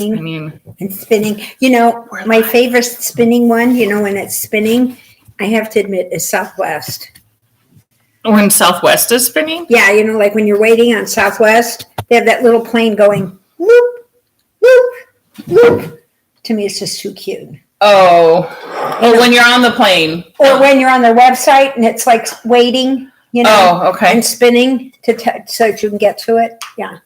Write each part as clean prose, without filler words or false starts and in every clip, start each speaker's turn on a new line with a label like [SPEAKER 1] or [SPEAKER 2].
[SPEAKER 1] and spinning. You know, my favorite spinning one, you know, when it's spinning, I have to admit, is Southwest.
[SPEAKER 2] When Southwest is spinning?
[SPEAKER 1] Yeah, you know, like when you're waiting on Southwest, they have that little plane going loop, loop, loop. To me, it's just too cute.
[SPEAKER 2] Oh, when you're on the plane.
[SPEAKER 1] Or when you're on their website and it's like waiting, you know,
[SPEAKER 2] okay.
[SPEAKER 1] And spinning so that you can get to it. Yeah.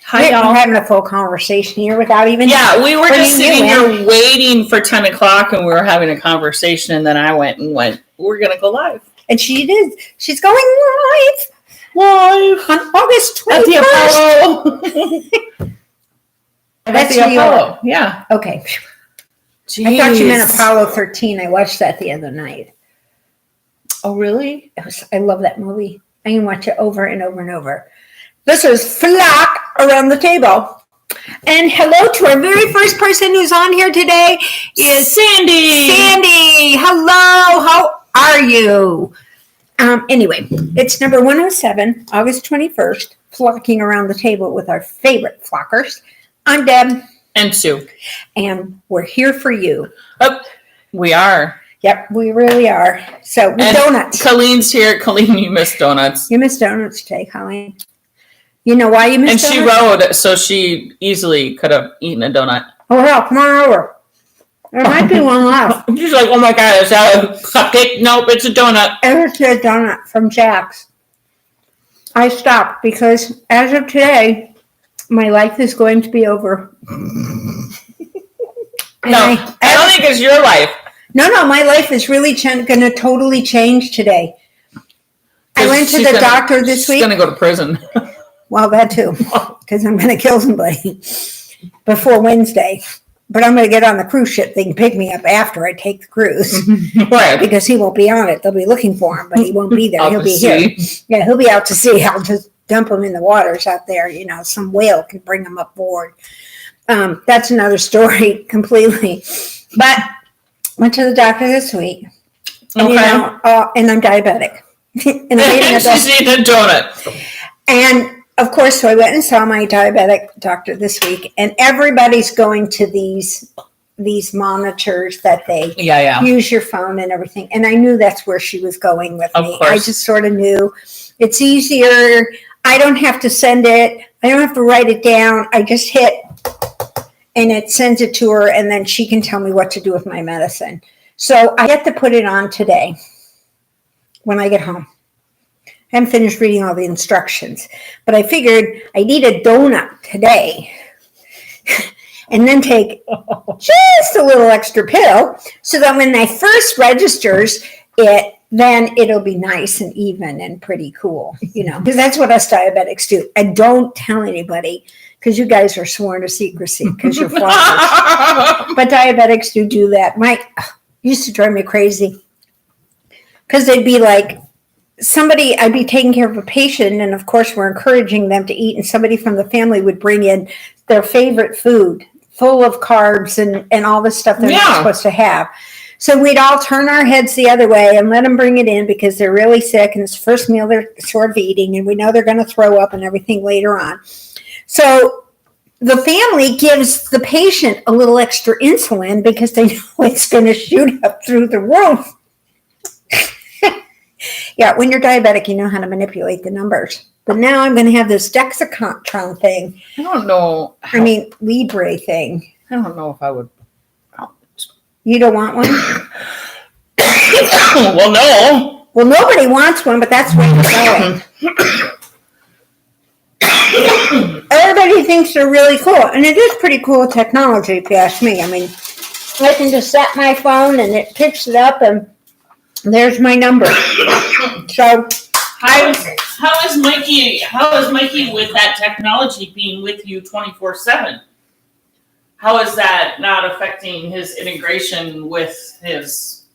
[SPEAKER 2] Hi, y'all.
[SPEAKER 1] We're having a full conversation here without even.
[SPEAKER 2] Yeah, we were just sitting here waiting for 10 o'clock and we were having a conversation and then I went, we're going to go live.
[SPEAKER 1] And she did. She's going live on August 21st.
[SPEAKER 2] At the Apollo.
[SPEAKER 1] That's the Apollo.
[SPEAKER 2] Yeah.
[SPEAKER 1] Okay.
[SPEAKER 2] Jeez.
[SPEAKER 1] I thought you meant Apollo 13. I watched that the other night.
[SPEAKER 2] Oh, really?
[SPEAKER 1] I love that movie. I can watch it over and over and over. This is Flock Around the Table. And hello to our very first person who's on here today is
[SPEAKER 2] Sandy.
[SPEAKER 1] Sandy, hello. How are you? Anyway, it's number 107, August 21st, Flocking Around the Table with our favorite flockers. I'm Deb.
[SPEAKER 2] And Sue.
[SPEAKER 1] And we're here for you.
[SPEAKER 2] Oh, we are.
[SPEAKER 1] Yep, we really are. So, with donuts.
[SPEAKER 2] Colleen's here. Colleen, you missed donuts.
[SPEAKER 1] You missed donuts today, Colleen. You know why you missed donuts?
[SPEAKER 2] And she rode, so she easily could have eaten a donut.
[SPEAKER 1] Oh, hell, come on over. There might be one left.
[SPEAKER 2] She's like, oh my God, is that a cupcake? Nope, it's a donut.
[SPEAKER 1] It's a donut from Jack's. I stopped because as of today, my life is going to be over.
[SPEAKER 2] I don't think it's your life.
[SPEAKER 1] No, my life is really going to totally change today. I went to the doctor this week.
[SPEAKER 2] She's going to go to prison.
[SPEAKER 1] Well, that too, because I'm going to kill somebody before Wednesday. But I'm going to get on the cruise ship. They can pick me up after I take the cruise.
[SPEAKER 2] Right.
[SPEAKER 1] Because he won't be on it. They'll be looking for him, but he won't be there. He'll be here. Yeah, he'll be out to sea. I'll just dump him in the waters out there. You know, some whale can bring him aboard. That's another story completely. But went to the doctor this week. And,
[SPEAKER 2] okay.
[SPEAKER 1] You know, and I'm diabetic. And
[SPEAKER 2] she's eating a donut.
[SPEAKER 1] And of course, so I went and saw my diabetic doctor this week, and everybody's going to these monitors that they use your phone and everything. And I knew that's where she was going with me. I just sort of knew it's easier. I don't have to send it. I don't have to write it down. I just hit and it sends it to her, and then she can tell me what to do with my medicine. So I get to put it on today when I get home. I haven't finished reading all the instructions, but I figured I need a donut today and then take just a little extra pill so that when I first registers it, then it'll be nice and even and pretty cool, you know, because that's what us diabetics do. I don't tell anybody because you guys are sworn to secrecy because you're flockers. But diabetics do that. Used to drive me crazy because they'd be like, I'd be taking care of a patient, and of course we're encouraging them to eat, and somebody from the family would bring in their favorite food, full of carbs and all the stuff they're not supposed to have. So we'd all turn our heads the other way and let them bring it in because they're really sick, and it's the first meal they're sort of eating, and we know they're going to throw up and everything later on. So the family gives the patient a little extra insulin because they know it's going to shoot up through the roof. Yeah, when you're diabetic, you know how to manipulate the numbers. But now I'm going to have this Dexcotron thing.
[SPEAKER 2] I don't know.
[SPEAKER 1] Libre thing.
[SPEAKER 2] I don't know if I would.
[SPEAKER 1] You don't want one?
[SPEAKER 2] Well, no.
[SPEAKER 1] Well, nobody wants one, but that's where you're going. Everybody thinks they're really cool. And it is pretty cool technology, if you ask me. I mean, I can just set my phone and it picks it up and there's my number. So,
[SPEAKER 2] how is Mikey? How is Mikey with that technology being with you 24/7? How is that not affecting his integration with his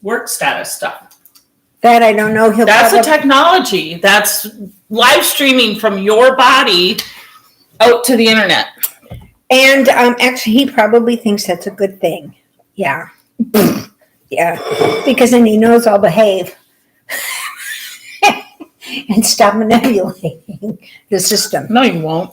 [SPEAKER 2] work status stuff?
[SPEAKER 1] That I don't know.
[SPEAKER 2] That's a technology. That's live streaming from your body out to the internet.
[SPEAKER 1] And actually, he probably thinks that's a good thing. Yeah. Yeah, because then he knows I'll behave and stop manipulating the system.
[SPEAKER 2] No, you won't.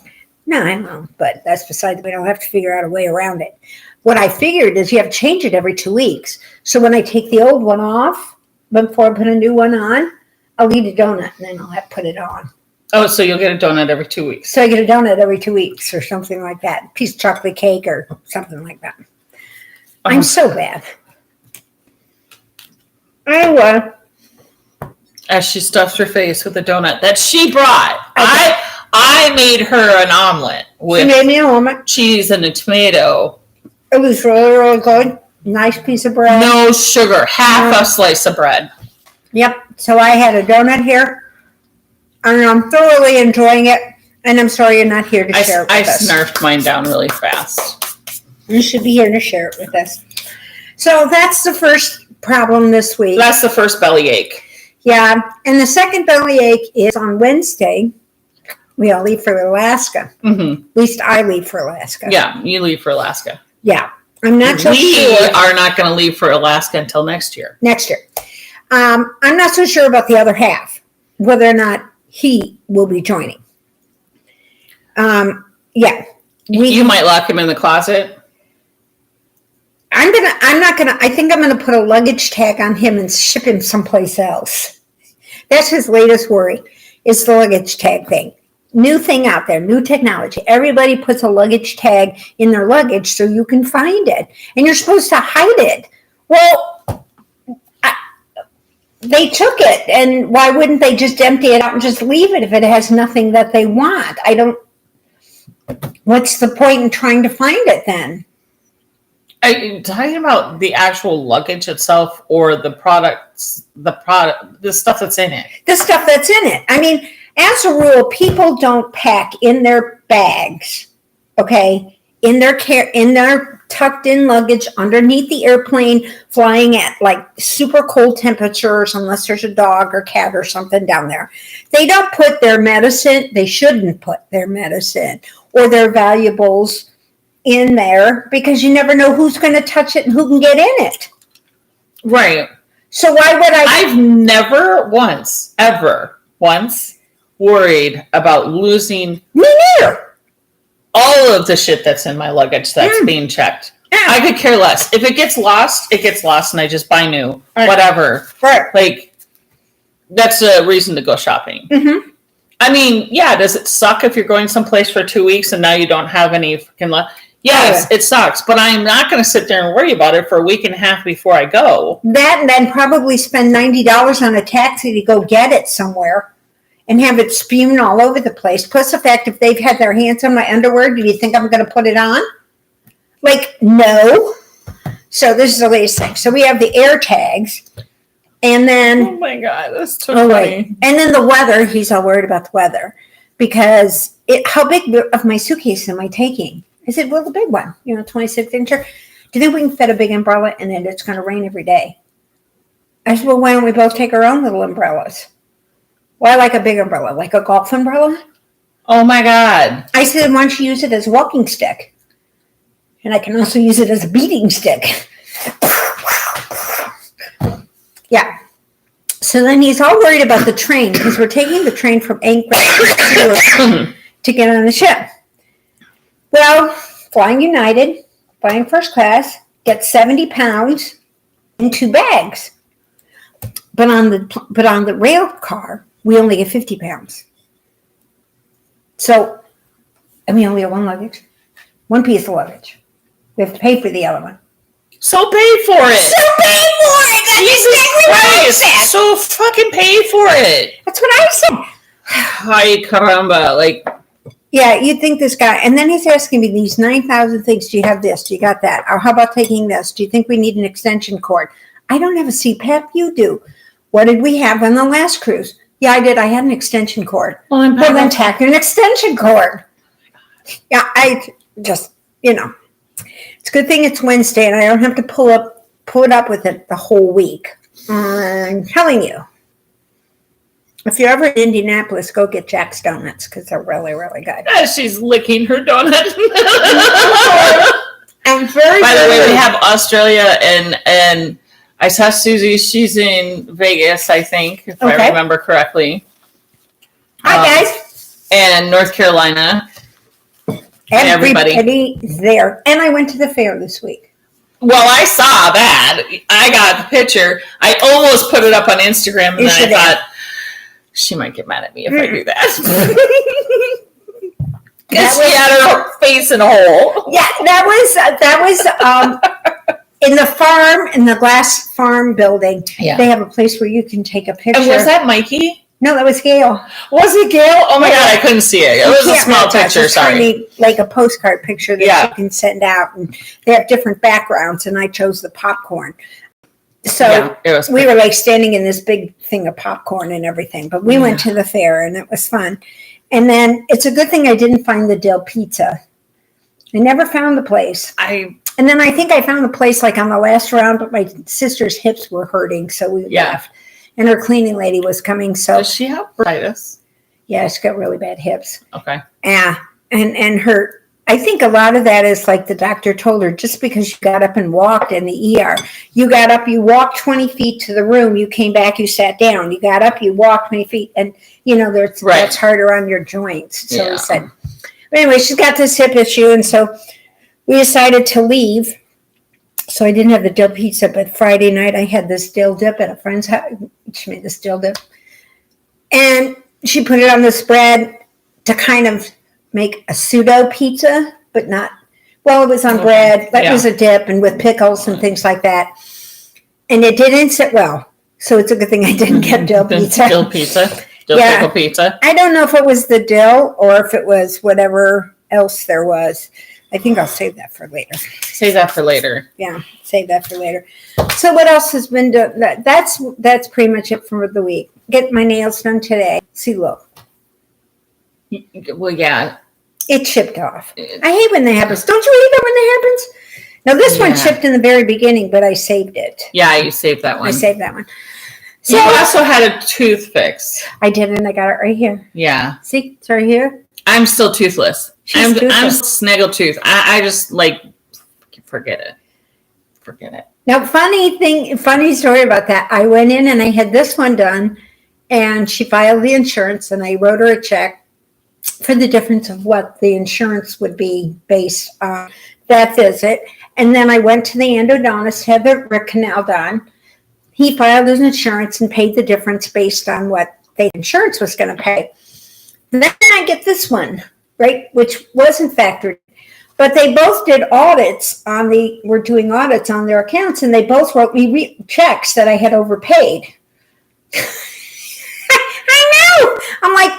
[SPEAKER 1] No, I know, but that's beside the point. I'll have to figure out a way around it. What I figured is you have to change it every 2 weeks. So when I take the old one off, before I put a new one on, I'll eat a donut and then I'll have to put it on.
[SPEAKER 2] Oh, so you'll get a donut every 2 weeks.
[SPEAKER 1] So I get a donut every 2 weeks or something like that. A piece of chocolate cake or something like that. I'm so bad. Anyway.
[SPEAKER 2] As she stuffs her face with a donut that she brought. I made her an omelet with
[SPEAKER 1] she made me an omelet.
[SPEAKER 2] Cheese and a tomato.
[SPEAKER 1] It was really, really good. Nice piece of bread.
[SPEAKER 2] No sugar. Half a slice of bread.
[SPEAKER 1] Yep. So I had a donut here. And I'm thoroughly enjoying it. And I'm sorry you're not here to share it with us.
[SPEAKER 2] I snarfed mine down really fast.
[SPEAKER 1] You should be here to share it with us. So that's the first problem this week.
[SPEAKER 2] That's the first bellyache.
[SPEAKER 1] Yeah. And the second bellyache is on Wednesday. We all leave for Alaska.
[SPEAKER 2] Mm-hmm.
[SPEAKER 1] At least I leave for Alaska.
[SPEAKER 2] Yeah, you leave for Alaska.
[SPEAKER 1] Yeah. I'm not so sure.
[SPEAKER 2] We are not going to leave for Alaska until next year.
[SPEAKER 1] Next year. I'm not so sure about the other half, whether or not he will be joining. Yeah.
[SPEAKER 2] You might lock him in the closet.
[SPEAKER 1] I think I'm gonna put a luggage tag on him and ship him someplace else. That's his latest worry, is the luggage tag thing. New thing out there, new technology. Everybody puts a luggage tag in their luggage so you can find it. And you're supposed to hide it. Well, they took it, and why wouldn't they just empty it out and just leave it if it has nothing that they want? What's the point in trying to find it then?
[SPEAKER 2] Are you talking about the actual luggage itself or the stuff that's in it?
[SPEAKER 1] The stuff that's in it. I mean, as a rule, people don't pack in their bags, okay, in their tucked in luggage underneath the airplane, flying at like super cold temperatures, unless there's a dog or cat or something down there. They don't put their medicine, they shouldn't put their medicine or their valuables in there because you never know who's going to touch it and who can get in it.
[SPEAKER 2] Right.
[SPEAKER 1] So why would
[SPEAKER 2] I've never ever once worried about losing
[SPEAKER 1] me neither.
[SPEAKER 2] All of the shit that's in my luggage that's being checked. Yeah. I could care less. If it gets lost, it gets lost and I just buy new. Right. Whatever.
[SPEAKER 1] Right.
[SPEAKER 2] Like, that's a reason to go shopping.
[SPEAKER 1] Mm-hmm.
[SPEAKER 2] I mean, yeah, does it suck if you're going someplace for 2 weeks and now you don't have any freaking left? Yes, it sucks, but I'm not going to sit there and worry about it for a week and a half before I go.
[SPEAKER 1] That and then probably spend $90 on a taxi to go get it somewhere and have it spewing all over the place. Plus the fact if they've had their hands on my underwear, do you think I'm going to put it on? Like, no. So this is the latest thing. So we have the air tags. And then...
[SPEAKER 2] Oh my God, that's too funny. Right.
[SPEAKER 1] And then the weather, he's all worried about the weather. Because how big of my suitcase am I taking? I said, well, the big one, 26-incher. Do you think we can fit a big umbrella and then it's going to rain every day? I said, well, why don't we both take our own little umbrellas? Well, I like a big umbrella, like a golf umbrella.
[SPEAKER 2] Oh, my God.
[SPEAKER 1] I said, why don't you use it as a walking stick? And I can also use it as a beating stick. Yeah. So then he's all worried about the train because we're taking the train from Anchorage to get on the ship. Well, flying United, flying first class, gets 70 pounds in 2 bags. But on the rail car, we only get 50 pounds. So, and we only have one piece of luggage. We have to pay for the other one.
[SPEAKER 2] So pay for it. Jesus Christ. So fucking pay for it.
[SPEAKER 1] That's what I said.
[SPEAKER 2] Ay caramba. Like,
[SPEAKER 1] yeah, you'd think this guy, and then he's asking me these 9,000 things. Do you have this? Do you got that? Or how about taking this? Do you think we need an extension cord? I don't have a CPAP. You do. What did we have on the last cruise? Yeah, I did. I had an extension cord. Well, then tack an extension cord. Yeah, I just, it's a good thing it's Wednesday and I don't have to put up with it the whole week. I'm telling you. If you're ever in Indianapolis, go get Jack's Donuts because they're really, really good.
[SPEAKER 2] She's licking her donut.
[SPEAKER 1] I'm very
[SPEAKER 2] By the way, we have Australia and I saw Susie. She's in Vegas, I think, if I remember correctly.
[SPEAKER 1] Hi, guys.
[SPEAKER 2] And North Carolina.
[SPEAKER 1] Everybody's there. And I went to the fair this week.
[SPEAKER 2] Well, I saw that. I got the picture. I almost put it up on Instagram, and then I thought, she might get mad at me if I do that. Because she had her face in a hole.
[SPEAKER 1] Yeah, that was in the glass farm building. Yeah. They have a place where you can take a picture.
[SPEAKER 2] And was that Mikey?
[SPEAKER 1] No, that was Gail.
[SPEAKER 2] Was it Gail? Oh my God, I couldn't see it. It was a small picture, sorry.
[SPEAKER 1] Like a postcard picture that you can send out. And they have different backgrounds, and I chose the popcorn. So we were like standing in this big thing of popcorn and everything. But we went to the fair, and it was fun. And then it's a good thing I didn't find the dill pizza. I never found the place. And then I think I found the place like on the last round, but my sister's hips were hurting, so we left. And her cleaning lady was coming. So
[SPEAKER 2] does she have arthritis?
[SPEAKER 1] Yeah, she's got really bad hips.
[SPEAKER 2] Okay.
[SPEAKER 1] Yeah. And her, I think a lot of that is like the doctor told her, just because you got up and walked in the ER, you got up, you walked 20 feet to the room, you came back, you sat down, you got up, you walked 20 feet, and that's harder on your joints. So we said, but anyway, she's got this hip issue, and so we decided to leave. So I didn't have the dill pizza, but Friday night I had this dill dip at a friend's house. She made this dill dip. And she put it on the spread to kind of make a pseudo pizza, but not, well, it was on bread. That was a dip and with pickles and things like that. And it didn't sit well. So it's a good thing I didn't get dill pizza.
[SPEAKER 2] Dill pickle pizza.
[SPEAKER 1] I don't know if it was the dill or if it was whatever else there was. I think I'll save that for later.
[SPEAKER 2] Save that for later.
[SPEAKER 1] Yeah, save that for later. So what else has been done? That's pretty much it for the week. Get my nails done today. See, look.
[SPEAKER 2] Well, yeah.
[SPEAKER 1] It chipped off. I hate when that happens. Don't you hate that when that happens? Now, this one chipped in the very beginning, but I saved it.
[SPEAKER 2] Yeah, you saved that one.
[SPEAKER 1] I saved that one.
[SPEAKER 2] So you also had a tooth fix.
[SPEAKER 1] I did, and I got it right here.
[SPEAKER 2] Yeah.
[SPEAKER 1] See, it's right here.
[SPEAKER 2] I'm still toothless. I'm snaggle tooth. I just like forget it.
[SPEAKER 1] Now, funny story about that. I went in and I had this one done, and she filed the insurance, and I wrote her a check for the difference of what the insurance would be based on that visit. And then I went to the endodontist, had the root canal done. He filed his insurance and paid the difference based on what the insurance was going to pay. Then I get this one, right, which wasn't factored. But they both did audits were doing audits on their accounts, and they both wrote me checks that I had overpaid. I know. I'm like,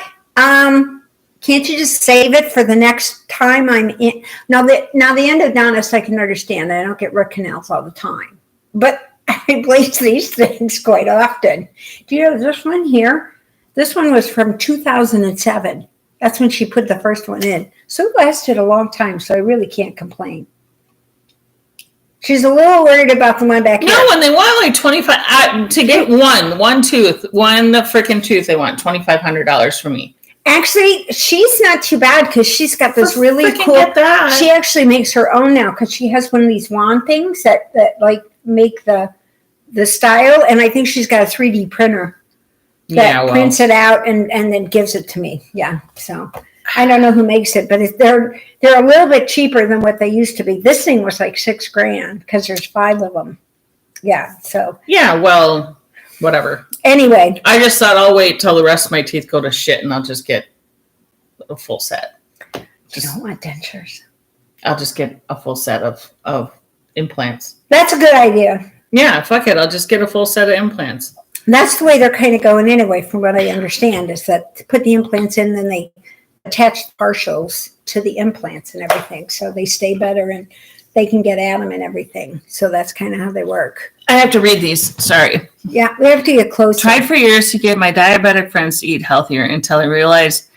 [SPEAKER 1] can't you just save it for the next time I'm in? Now the endodontist I can understand. I don't get root canals all the time. But I replace these things quite often. Do you know this one here? This one was from 2007. That's when she put the first one in. So it lasted a long time, so I really can't complain. She's a little worried about the one back here.
[SPEAKER 2] No, when they want like $25 to get one tooth, the freaking tooth, they want $2,500 from me.
[SPEAKER 1] Actually, she's not too bad because she's got this really cool. She actually makes her own now because she has one of these wand things that like make the style, and I think she's got a 3D printer that prints it out and then gives it to me. Yeah, so I don't know who makes it, but they're a little bit cheaper than what they used to be. This thing was like $6,000 because there's 5 of them. Yeah, so
[SPEAKER 2] whatever.
[SPEAKER 1] Anyway,
[SPEAKER 2] I just thought I'll wait till the rest of my teeth go to shit, and I'll just get a full set.
[SPEAKER 1] You don't want dentures.
[SPEAKER 2] I'll just get a full set of implants.
[SPEAKER 1] That's a good idea.
[SPEAKER 2] Yeah, fuck it. I'll just get a full set of implants.
[SPEAKER 1] That's the way they're kind of going anyway, from what I understand, is that to put the implants in, then they attach the partials to the implants and everything, so they stay better and they can get at them and everything. So that's kind of how they work.
[SPEAKER 2] I have to read these. Sorry.
[SPEAKER 1] Yeah, we have to get closer.
[SPEAKER 2] Tried for years to get my diabetic friends to eat healthier until I realized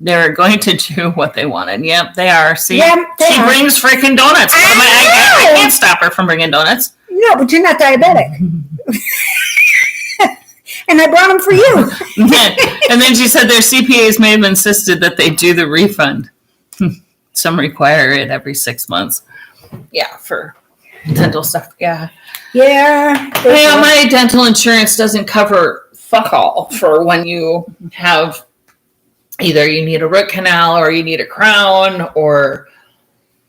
[SPEAKER 2] they were going to do what they wanted. Yep, they are. See, she brings freaking donuts. I can't stop her from bringing donuts.
[SPEAKER 1] No, but you're not diabetic. And I brought them for you.
[SPEAKER 2] And then she said their CPAs may have insisted that they do the refund. Some require it every 6 months. Yeah, for dental stuff. Yeah.
[SPEAKER 1] Yeah.
[SPEAKER 2] My dental insurance doesn't cover fuck all for when you have either you need a root canal or you need a crown or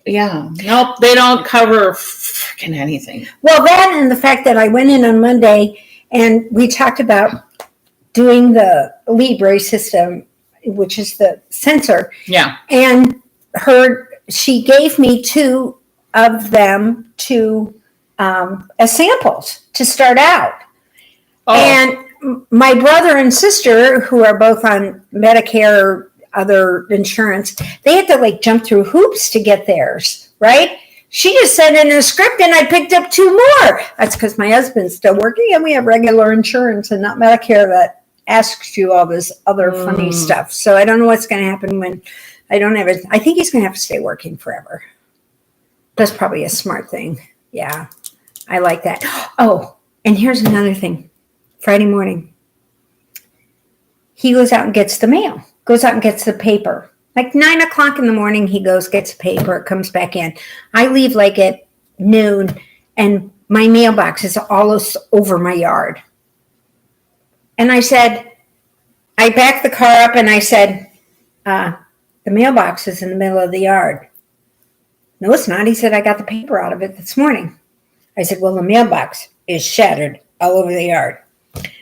[SPEAKER 2] Yeah. Nope. They don't cover freaking anything.
[SPEAKER 1] Well, that and the fact that I went in on Monday and we talked about doing the Libre system, which is the sensor.
[SPEAKER 2] Yeah.
[SPEAKER 1] And she gave me 2 of them as samples to start out. Oh. And my brother and sister, who are both on Medicare or other insurance, they had to jump through hoops to get theirs, right? She just sent in a script and I picked up 2 more. That's because my husband's still working and we have regular insurance and not Medicare that asks you all this other funny stuff. So I don't know what's going to happen when I don't have it. I think he's going to have to stay working forever. That's probably a smart thing. Yeah, I like that. Oh, and here's another thing. Friday morning, he goes out and gets the mail, goes out and gets the paper. 9 o'clock in the morning, he goes, gets the paper, comes back in. I leave at noon, and my mailbox is all over my yard. And I backed the car up and I said, the mailbox is in the middle of the yard. No, it's not. He said, I got the paper out of it this morning. I said, well, the mailbox is shattered all over the yard.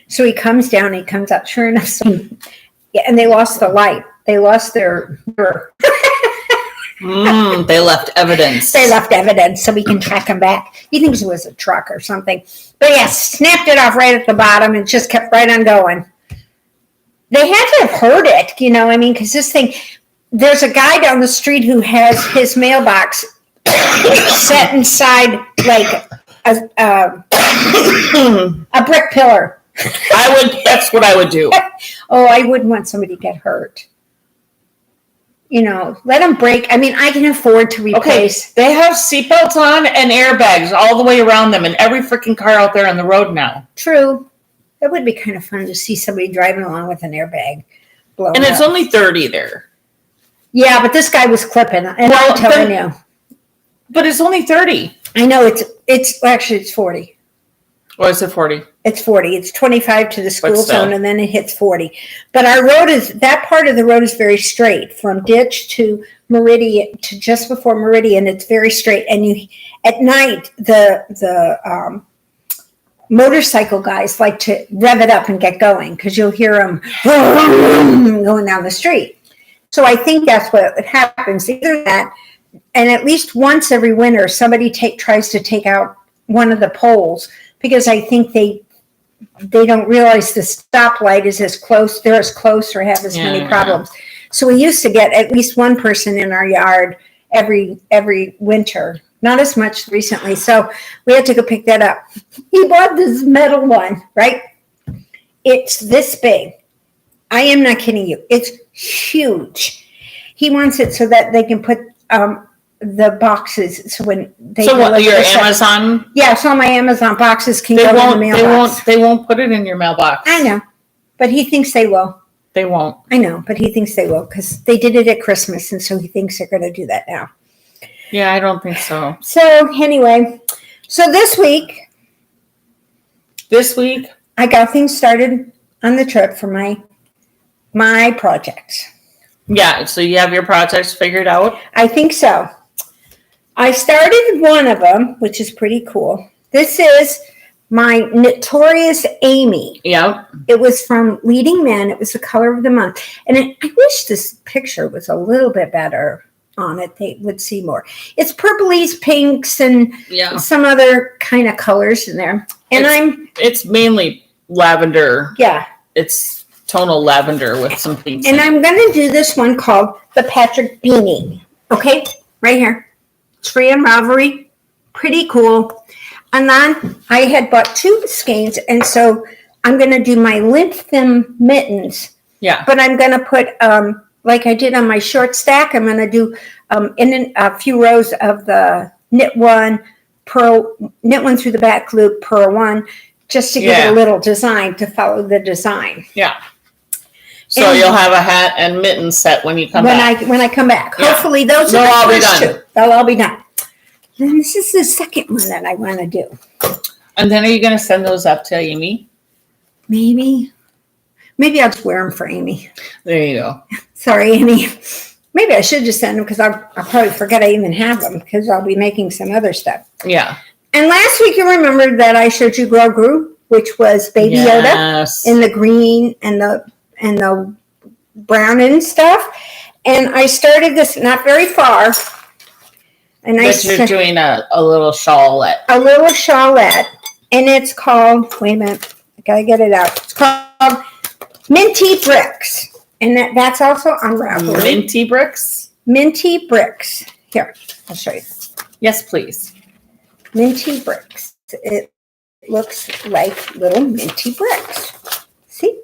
[SPEAKER 1] So he comes down, he comes up, sure enough. And they lost the light. They lost their mirror.
[SPEAKER 2] They left evidence.
[SPEAKER 1] They left evidence so we can track them back. He thinks it was a truck or something. But yeah, snapped it off right at the bottom and just kept right on going. They had to have heard it, because this thing, there's a guy down the street who has his mailbox set inside a brick pillar.
[SPEAKER 2] That's what I would do.
[SPEAKER 1] Oh, I wouldn't want somebody to get hurt. Let them break. I mean, I can afford to replace.
[SPEAKER 2] Okay, they have seatbelts on and airbags all the way around them in every freaking car out there on the road now.
[SPEAKER 1] True. That would be kind of fun to see somebody driving along with an airbag blowing
[SPEAKER 2] And it's
[SPEAKER 1] up.
[SPEAKER 2] only 30 there.
[SPEAKER 1] Yeah, but this guy was clipping, and I'm telling you.
[SPEAKER 2] But it's only 30.
[SPEAKER 1] I know, it's 40.
[SPEAKER 2] Or is it 40?
[SPEAKER 1] It's 40. It's 25 to the school zone, and then it hits 40. But our road that part of the road is very straight from ditch to Meridian, to just before Meridian. It's very straight. And at night, the motorcycle guys like to rev it up and get going because you'll hear them going down the street. So I think that's what happens. Either that, and at least once every winter, somebody tries to take out one of the poles because I think they don't realize the stoplight is as close. They're as close or have as many problems. So we used to get at least one person in our yard every winter. Not as much recently. So we had to go pick that up. He bought this metal one, right? It's this big. I am not kidding you. It's huge. He wants it so that they can put the boxes. So when they
[SPEAKER 2] your Amazon?
[SPEAKER 1] Yeah, so my Amazon boxes can go in the mailbox.
[SPEAKER 2] They won't put it in your mailbox.
[SPEAKER 1] I know, but he thinks they will.
[SPEAKER 2] They won't.
[SPEAKER 1] I know, but he thinks they will because they did it at Christmas, and so he thinks they're going to do that now.
[SPEAKER 2] Yeah, I don't think so.
[SPEAKER 1] So anyway, this week I got things started on the trip for my projects.
[SPEAKER 2] Yeah, so you have your projects figured out?
[SPEAKER 1] I think so. I started one of them, which is pretty cool. This is my Notorious Amy.
[SPEAKER 2] Yeah.
[SPEAKER 1] It was from Leading Men. It was the color of the month. And I wish this picture was a little bit better on it. They would see more. It's purplies, pinks, and some other kind of colors in there. And
[SPEAKER 2] it's mainly lavender.
[SPEAKER 1] Yeah.
[SPEAKER 2] It's tonal lavender with some pinks.
[SPEAKER 1] And I'm going to do this one called the Patrick Beanie. Okay, right here. It's free on Ravelry. Pretty cool. And then I had bought 2 skeins, and so I'm going to do my lint thin mittens.
[SPEAKER 2] Yeah.
[SPEAKER 1] But I'm going to put, like I did on my short stack, I'm going to do in a few rows of the knit one through the back loop, purl one, just to give it a little design to follow the design.
[SPEAKER 2] Yeah. So you'll have a hat and mitten set when you come back.
[SPEAKER 1] When I come back. Yeah. Hopefully those are all done. 2. They'll all be done. Then this is the second one that I want to do.
[SPEAKER 2] And then are you going to send those up to Amy?
[SPEAKER 1] Maybe I'll just wear them for Amy.
[SPEAKER 2] There you go.
[SPEAKER 1] Sorry, Amy. Maybe I should just send them because I'll probably forget I even have them because I'll be making some other stuff.
[SPEAKER 2] Yeah.
[SPEAKER 1] And last week you remembered that I showed you Grogu, which was Baby Yoda in the green and the brown and stuff. And I started this not very far. And
[SPEAKER 2] but you're doing a little shawlette. A
[SPEAKER 1] little shawlette. And it's called, wait a minute, I gotta get it out. It's called Minty Bricks. And that's also on Ravelry.
[SPEAKER 2] Minty Bricks?
[SPEAKER 1] Minty Bricks. Here, I'll show you.
[SPEAKER 2] Yes, please.
[SPEAKER 1] Minty Bricks. It looks like little minty bricks. See?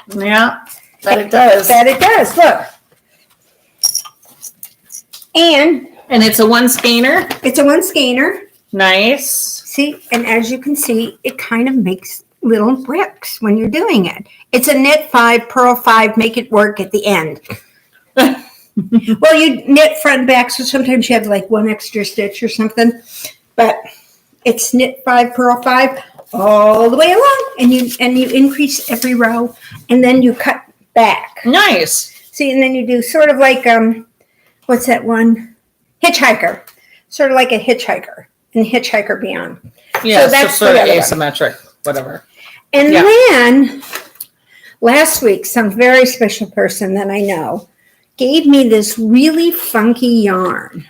[SPEAKER 2] Yeah, it does.
[SPEAKER 1] That it does. Look. And
[SPEAKER 2] it's a one skeiner?
[SPEAKER 1] It's a one skeiner.
[SPEAKER 2] Nice.
[SPEAKER 1] See, and as you can see, it kind of makes little bricks when you're doing it. It's a knit 5, purl 5, make it work at the end. Well, you knit front and back, so sometimes you have like one extra stitch or something. But it's knit 5, purl 5 all the way along, and you increase every row, and then you cut back.
[SPEAKER 2] Nice.
[SPEAKER 1] See, and then you do sort of like what's that one? Hitchhiker. Sort of like a hitchhiker and Hitchhiker Beyond.
[SPEAKER 2] Yeah, so that's sort of asymmetric, whatever.
[SPEAKER 1] And then last week, some very special person that I know gave me this really funky yarn.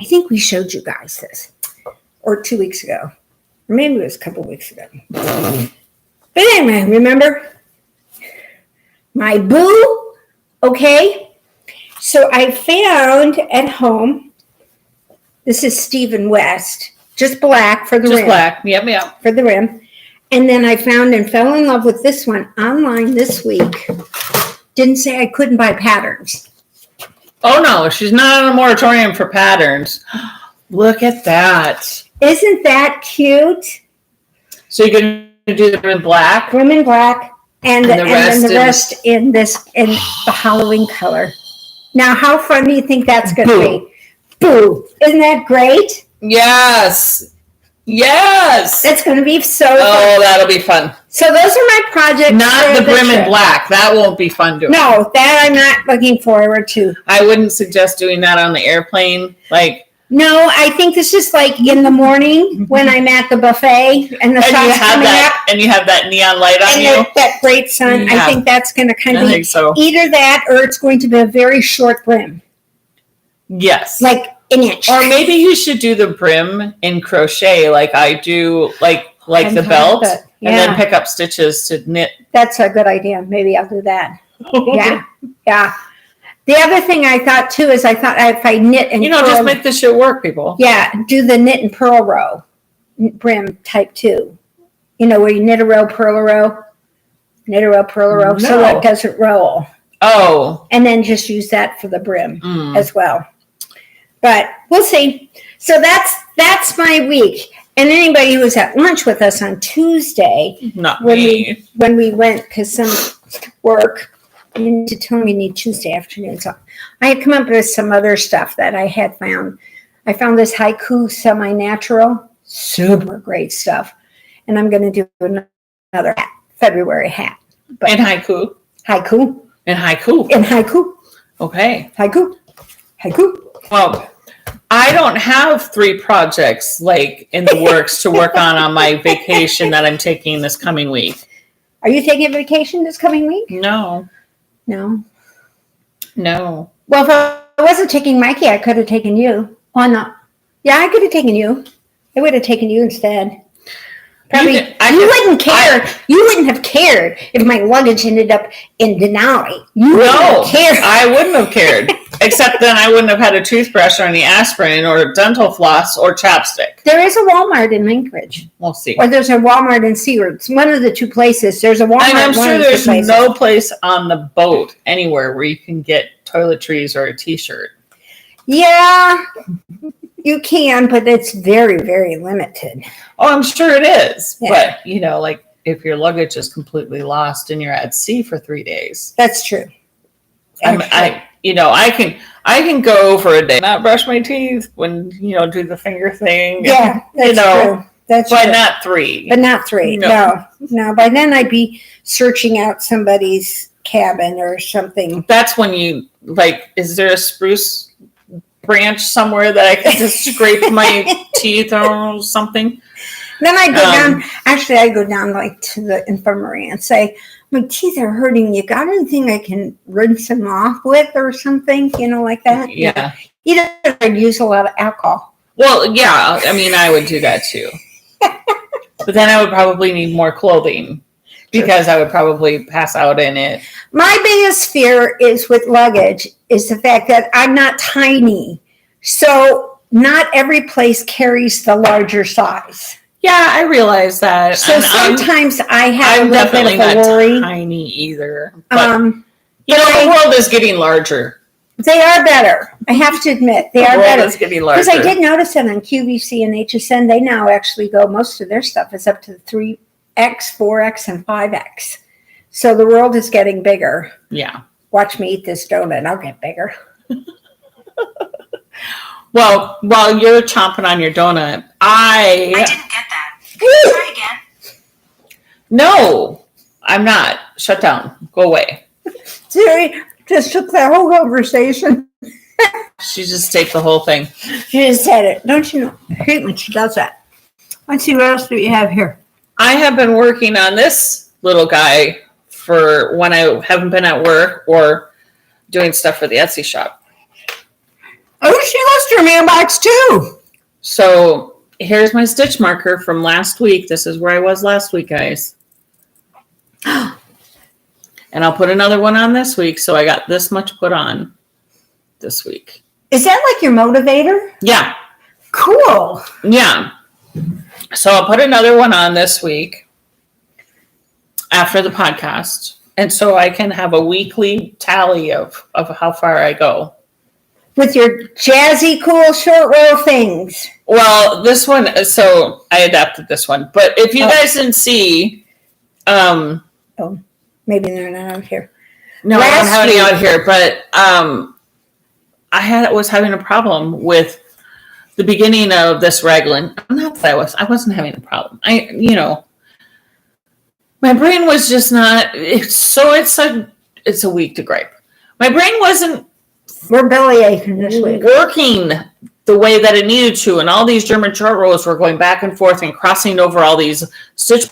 [SPEAKER 1] I think we showed you guys this, or 2 weeks ago, or maybe it was a couple weeks ago. But anyway, remember my boo? Okay. So I found at home, this is Stephen West, just black for the rim.
[SPEAKER 2] Just black, yep.
[SPEAKER 1] For the rim. And then I found and fell in love with this one online this week. Didn't say I couldn't buy patterns.
[SPEAKER 2] Oh, no, she's not on a moratorium for patterns. Look at that.
[SPEAKER 1] Isn't that cute?
[SPEAKER 2] So you're going to do the rim black?
[SPEAKER 1] Rim in black. And then the rest in the Halloween color. Now, how fun do you think that's going to be? Boo. Isn't that great?
[SPEAKER 2] Yes.
[SPEAKER 1] That's going to be so fun.
[SPEAKER 2] Oh, that'll be fun.
[SPEAKER 1] So those are my projects.
[SPEAKER 2] Not the brim in black. That won't be fun doing.
[SPEAKER 1] No, that I'm not looking forward to.
[SPEAKER 2] I wouldn't suggest doing that on the airplane.
[SPEAKER 1] No, I think this is like in the morning when I'm at the buffet and the sun's coming up.
[SPEAKER 2] And you have that neon light on you.
[SPEAKER 1] And that great sun. Yeah. I think that's going to kind of be either that or it's going to be a very short brim.
[SPEAKER 2] Yes.
[SPEAKER 1] Like an inch.
[SPEAKER 2] Or maybe you should do the brim in crochet like I do, like the belt, and then pick up stitches to knit.
[SPEAKER 1] That's a good idea. Maybe I'll do that. Yeah. The other thing I thought too is I thought if I knit and
[SPEAKER 2] pearl, just make this shit work, people.
[SPEAKER 1] Yeah, do the knit and purl row, brim type 2. Where you knit a row, purl a row, knit a row, purl a row, so it doesn't roll.
[SPEAKER 2] Oh.
[SPEAKER 1] And then just use that for the brim as well. But we'll see. So that's my week. And anybody who was at lunch with us on Tuesday, when we went, because some work, you need to tell me you need Tuesday afternoon. So I had come up with some other stuff that I had found. I found this haiku semi-natural, super great stuff. And I'm going to do another February hat.
[SPEAKER 2] But in haiku?
[SPEAKER 1] Haiku.
[SPEAKER 2] In haiku?
[SPEAKER 1] In haiku.
[SPEAKER 2] Okay.
[SPEAKER 1] Haiku.
[SPEAKER 2] Well, I don't have 3 projects in the works to work on my vacation that I'm taking this coming week.
[SPEAKER 1] Are you taking a vacation this coming week?
[SPEAKER 2] No.
[SPEAKER 1] No.
[SPEAKER 2] No.
[SPEAKER 1] Well, if I wasn't taking Mikey, I could have taken you. Why not? Yeah, I could have taken you. I would have taken you instead. Probably, you wouldn't care. You wouldn't have cared if my luggage ended up in Denali. You wouldn't have cared.
[SPEAKER 2] I wouldn't have cared. Except then I wouldn't have had a toothbrush or any aspirin or dental floss or chapstick.
[SPEAKER 1] There is a Walmart in Anchorage.
[SPEAKER 2] We'll see.
[SPEAKER 1] Or there's a Walmart in Seward. It's one of the 2 places. There's a Walmart.
[SPEAKER 2] And I'm sure there's no place on the boat anywhere where you can get toiletries or a T-shirt.
[SPEAKER 1] Yeah, you can, but it's very, very limited.
[SPEAKER 2] Oh, I'm sure it is. Yeah. But, if your luggage is completely lost and you're at sea for 3 days.
[SPEAKER 1] That's true.
[SPEAKER 2] I can go for a day, not brush my teeth when, do the finger thing.
[SPEAKER 1] Yeah, that's true. That's
[SPEAKER 2] but true. Not 3.
[SPEAKER 1] But not 3. No. By then I'd be searching out somebody's cabin or something.
[SPEAKER 2] That's when you, like, is there a spruce branch somewhere that I can just scrape my teeth or something?
[SPEAKER 1] Then I go down, actually I go down like to the infirmary and say, my teeth are hurting. You got anything I can rinse them off with or something, like that?
[SPEAKER 2] Yeah.
[SPEAKER 1] Either I'd use a lot of alcohol.
[SPEAKER 2] Well, yeah, I mean, I would do that too. But then I would probably need more clothing because I would probably pass out in it.
[SPEAKER 1] My biggest fear is with luggage is the fact that I'm not tiny. So not every place carries the larger size.
[SPEAKER 2] Yeah, I realize that.
[SPEAKER 1] So sometimes I have
[SPEAKER 2] I'm
[SPEAKER 1] a little
[SPEAKER 2] definitely
[SPEAKER 1] bit of a worry.
[SPEAKER 2] not tiny either. But, the world is getting larger.
[SPEAKER 1] They are better. I have to admit, they are better.
[SPEAKER 2] The world is getting larger.
[SPEAKER 1] Because I did notice that on QVC and HSN, they now actually go, most of their stuff is up to 3X, 4X, and 5X. So the world is getting bigger.
[SPEAKER 2] Yeah.
[SPEAKER 1] Watch me eat this donut. I'll get bigger.
[SPEAKER 2] Well, while you're chomping on your donut, I
[SPEAKER 3] didn't get that. Can you try again?
[SPEAKER 1] No,
[SPEAKER 2] I'm not. Shut down. Go away.
[SPEAKER 1] Siri just took that whole conversation.
[SPEAKER 2] She just takes the whole thing.
[SPEAKER 1] She just said it. Don't you know? I hate when she does that. Let's see, what else do you have here?
[SPEAKER 2] I have been working on this little guy for when I haven't been at work or doing stuff for the Etsy shop.
[SPEAKER 1] Oh, she lost her mailbox too.
[SPEAKER 2] So here's my stitch marker from last week. This is where I was last week, guys. And I'll put another one on this week. So I got this much put on this week.
[SPEAKER 1] Is that like your motivator?
[SPEAKER 2] Yeah.
[SPEAKER 1] Cool.
[SPEAKER 2] Yeah. So I'll put another one on this week after the podcast. And so I can have a weekly tally of how far I go.
[SPEAKER 1] With your jazzy, cool short row things.
[SPEAKER 2] Well, this one, so I adapted this one. But if you guys didn't see...
[SPEAKER 1] oh, maybe they're not out here.
[SPEAKER 2] No, I don't have any out here. But I was having a problem with the beginning of this raglan. Not that I wasn't having a problem. My brain was just not... It's a week to gripe. My brain wasn't...
[SPEAKER 1] We're belly aching this week.
[SPEAKER 2] Working the way that it needed to, and all these German short rows were going back and forth and crossing over all these stitch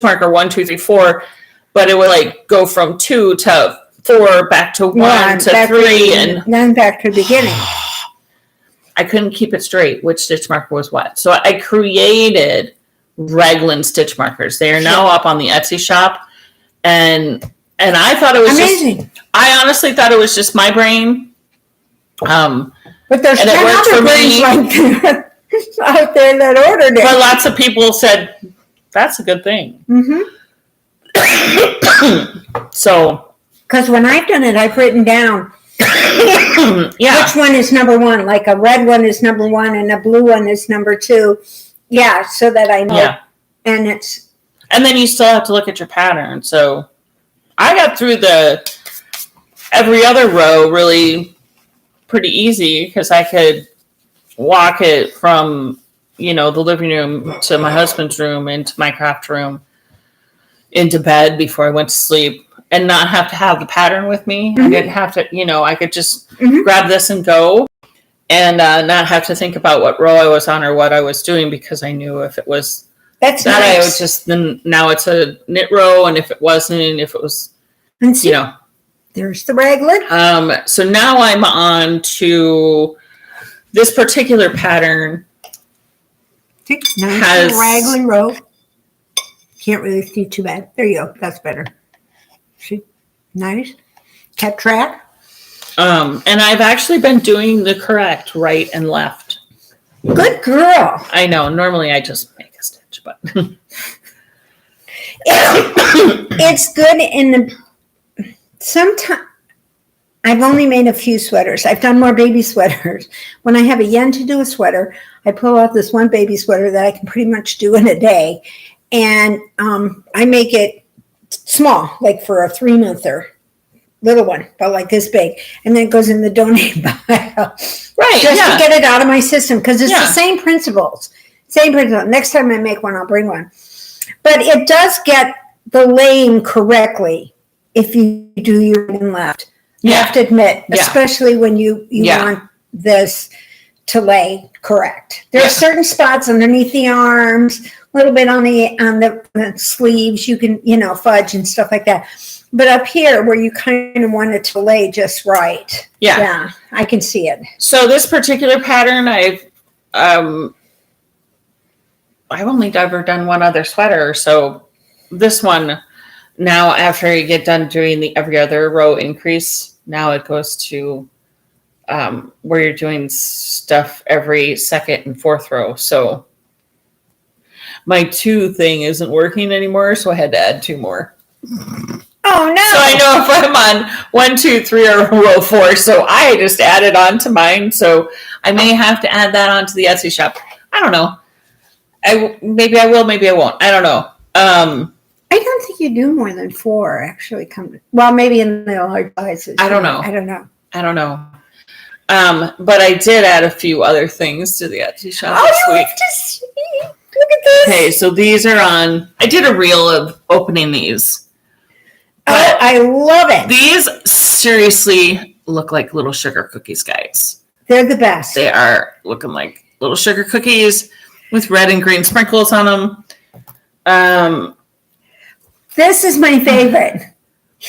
[SPEAKER 2] marker 1, 2, 3, 4, but it would like go from 2 to 4 back to 1 to 3 and
[SPEAKER 1] then back to the beginning.
[SPEAKER 2] I couldn't keep it straight which stitch marker was what. So I created raglan stitch markers. They are now up on the Etsy shop, and I thought it was
[SPEAKER 1] amazing.
[SPEAKER 2] I honestly thought it was just my brain.
[SPEAKER 1] But there's 10 other brains out there that ordered it.
[SPEAKER 2] But lots of people said, that's a good thing.
[SPEAKER 1] Mm-hmm.
[SPEAKER 2] So.
[SPEAKER 1] Because when I've done it, I've written down which one is number 1. Like a red one is number 1 and a blue one is number 2. Yeah, so that I know.
[SPEAKER 2] Yeah.
[SPEAKER 1] And
[SPEAKER 2] then you still have to look at your pattern. So I got through every other row really pretty easy because I could walk it from, the living room to my husband's room, into my craft room, into bed before I went to sleep, and not have to have the pattern with me. Mm-hmm. I didn't have to, I could just grab this and go and not have to think about what row I was on or what I was doing because I knew if it was
[SPEAKER 1] that's
[SPEAKER 2] that
[SPEAKER 1] nice.
[SPEAKER 2] I would just, then now it's a knit row, and if it wasn't, if it was,
[SPEAKER 1] There's the raglan.
[SPEAKER 2] So now I'm on to this particular pattern.
[SPEAKER 1] Nice raglan row. Can't really see too bad. There you go. That's better. See? Nice. Kept track.
[SPEAKER 2] And I've actually been doing the correct right and left.
[SPEAKER 1] Good girl.
[SPEAKER 2] I know. Normally I just make a stitch, but
[SPEAKER 1] it's good in the... Sometimes I've only made a few sweaters. I've done more baby sweaters. When I have a yen to do a sweater, I pull out this one baby sweater that I can pretty much do in a day. And I make it small, like for a 3-monther, little one, about like this big. And then it goes in the donate pile.
[SPEAKER 2] Right.
[SPEAKER 1] Just to get it out of my system. Because it's the same principles. Next time I make one, I'll bring one. But it does get the laying correctly. if you do your right and left. You
[SPEAKER 2] Yeah.
[SPEAKER 1] have to admit,
[SPEAKER 2] Yeah.
[SPEAKER 1] especially when you want this to lay correct. There are certain spots underneath the arms, a little bit on the sleeves, you can, fudge and stuff like that. But up here where you kind of want it to lay just right.
[SPEAKER 2] Yeah.
[SPEAKER 1] Yeah, I can see it.
[SPEAKER 2] So this particular pattern, I've only ever done one other sweater. So this one, now after you get done doing the every other row increase, now it goes to where you're doing stuff every second and fourth row. So my 2 thing isn't working anymore, so I had to add 2 more.
[SPEAKER 1] Oh no!
[SPEAKER 2] So I know if I'm on 1, 2, 3 or row 4, so I just added on to mine. So I may have to add that onto the Etsy shop. I don't know. Maybe I will, maybe I won't. I don't know.
[SPEAKER 1] I don't think you do more than 4 actually maybe in the large sizes.
[SPEAKER 2] I don't know. I don't know. But I did add a few other things to the Etsy shop this week.
[SPEAKER 1] Look at this.
[SPEAKER 2] Okay, so these are on. I did a reel of opening these.
[SPEAKER 1] Oh, I love it.
[SPEAKER 2] These seriously look like little sugar cookies, guys.
[SPEAKER 1] They're the best.
[SPEAKER 2] They are looking like little sugar cookies with red and green sprinkles on them.
[SPEAKER 1] This is my favorite.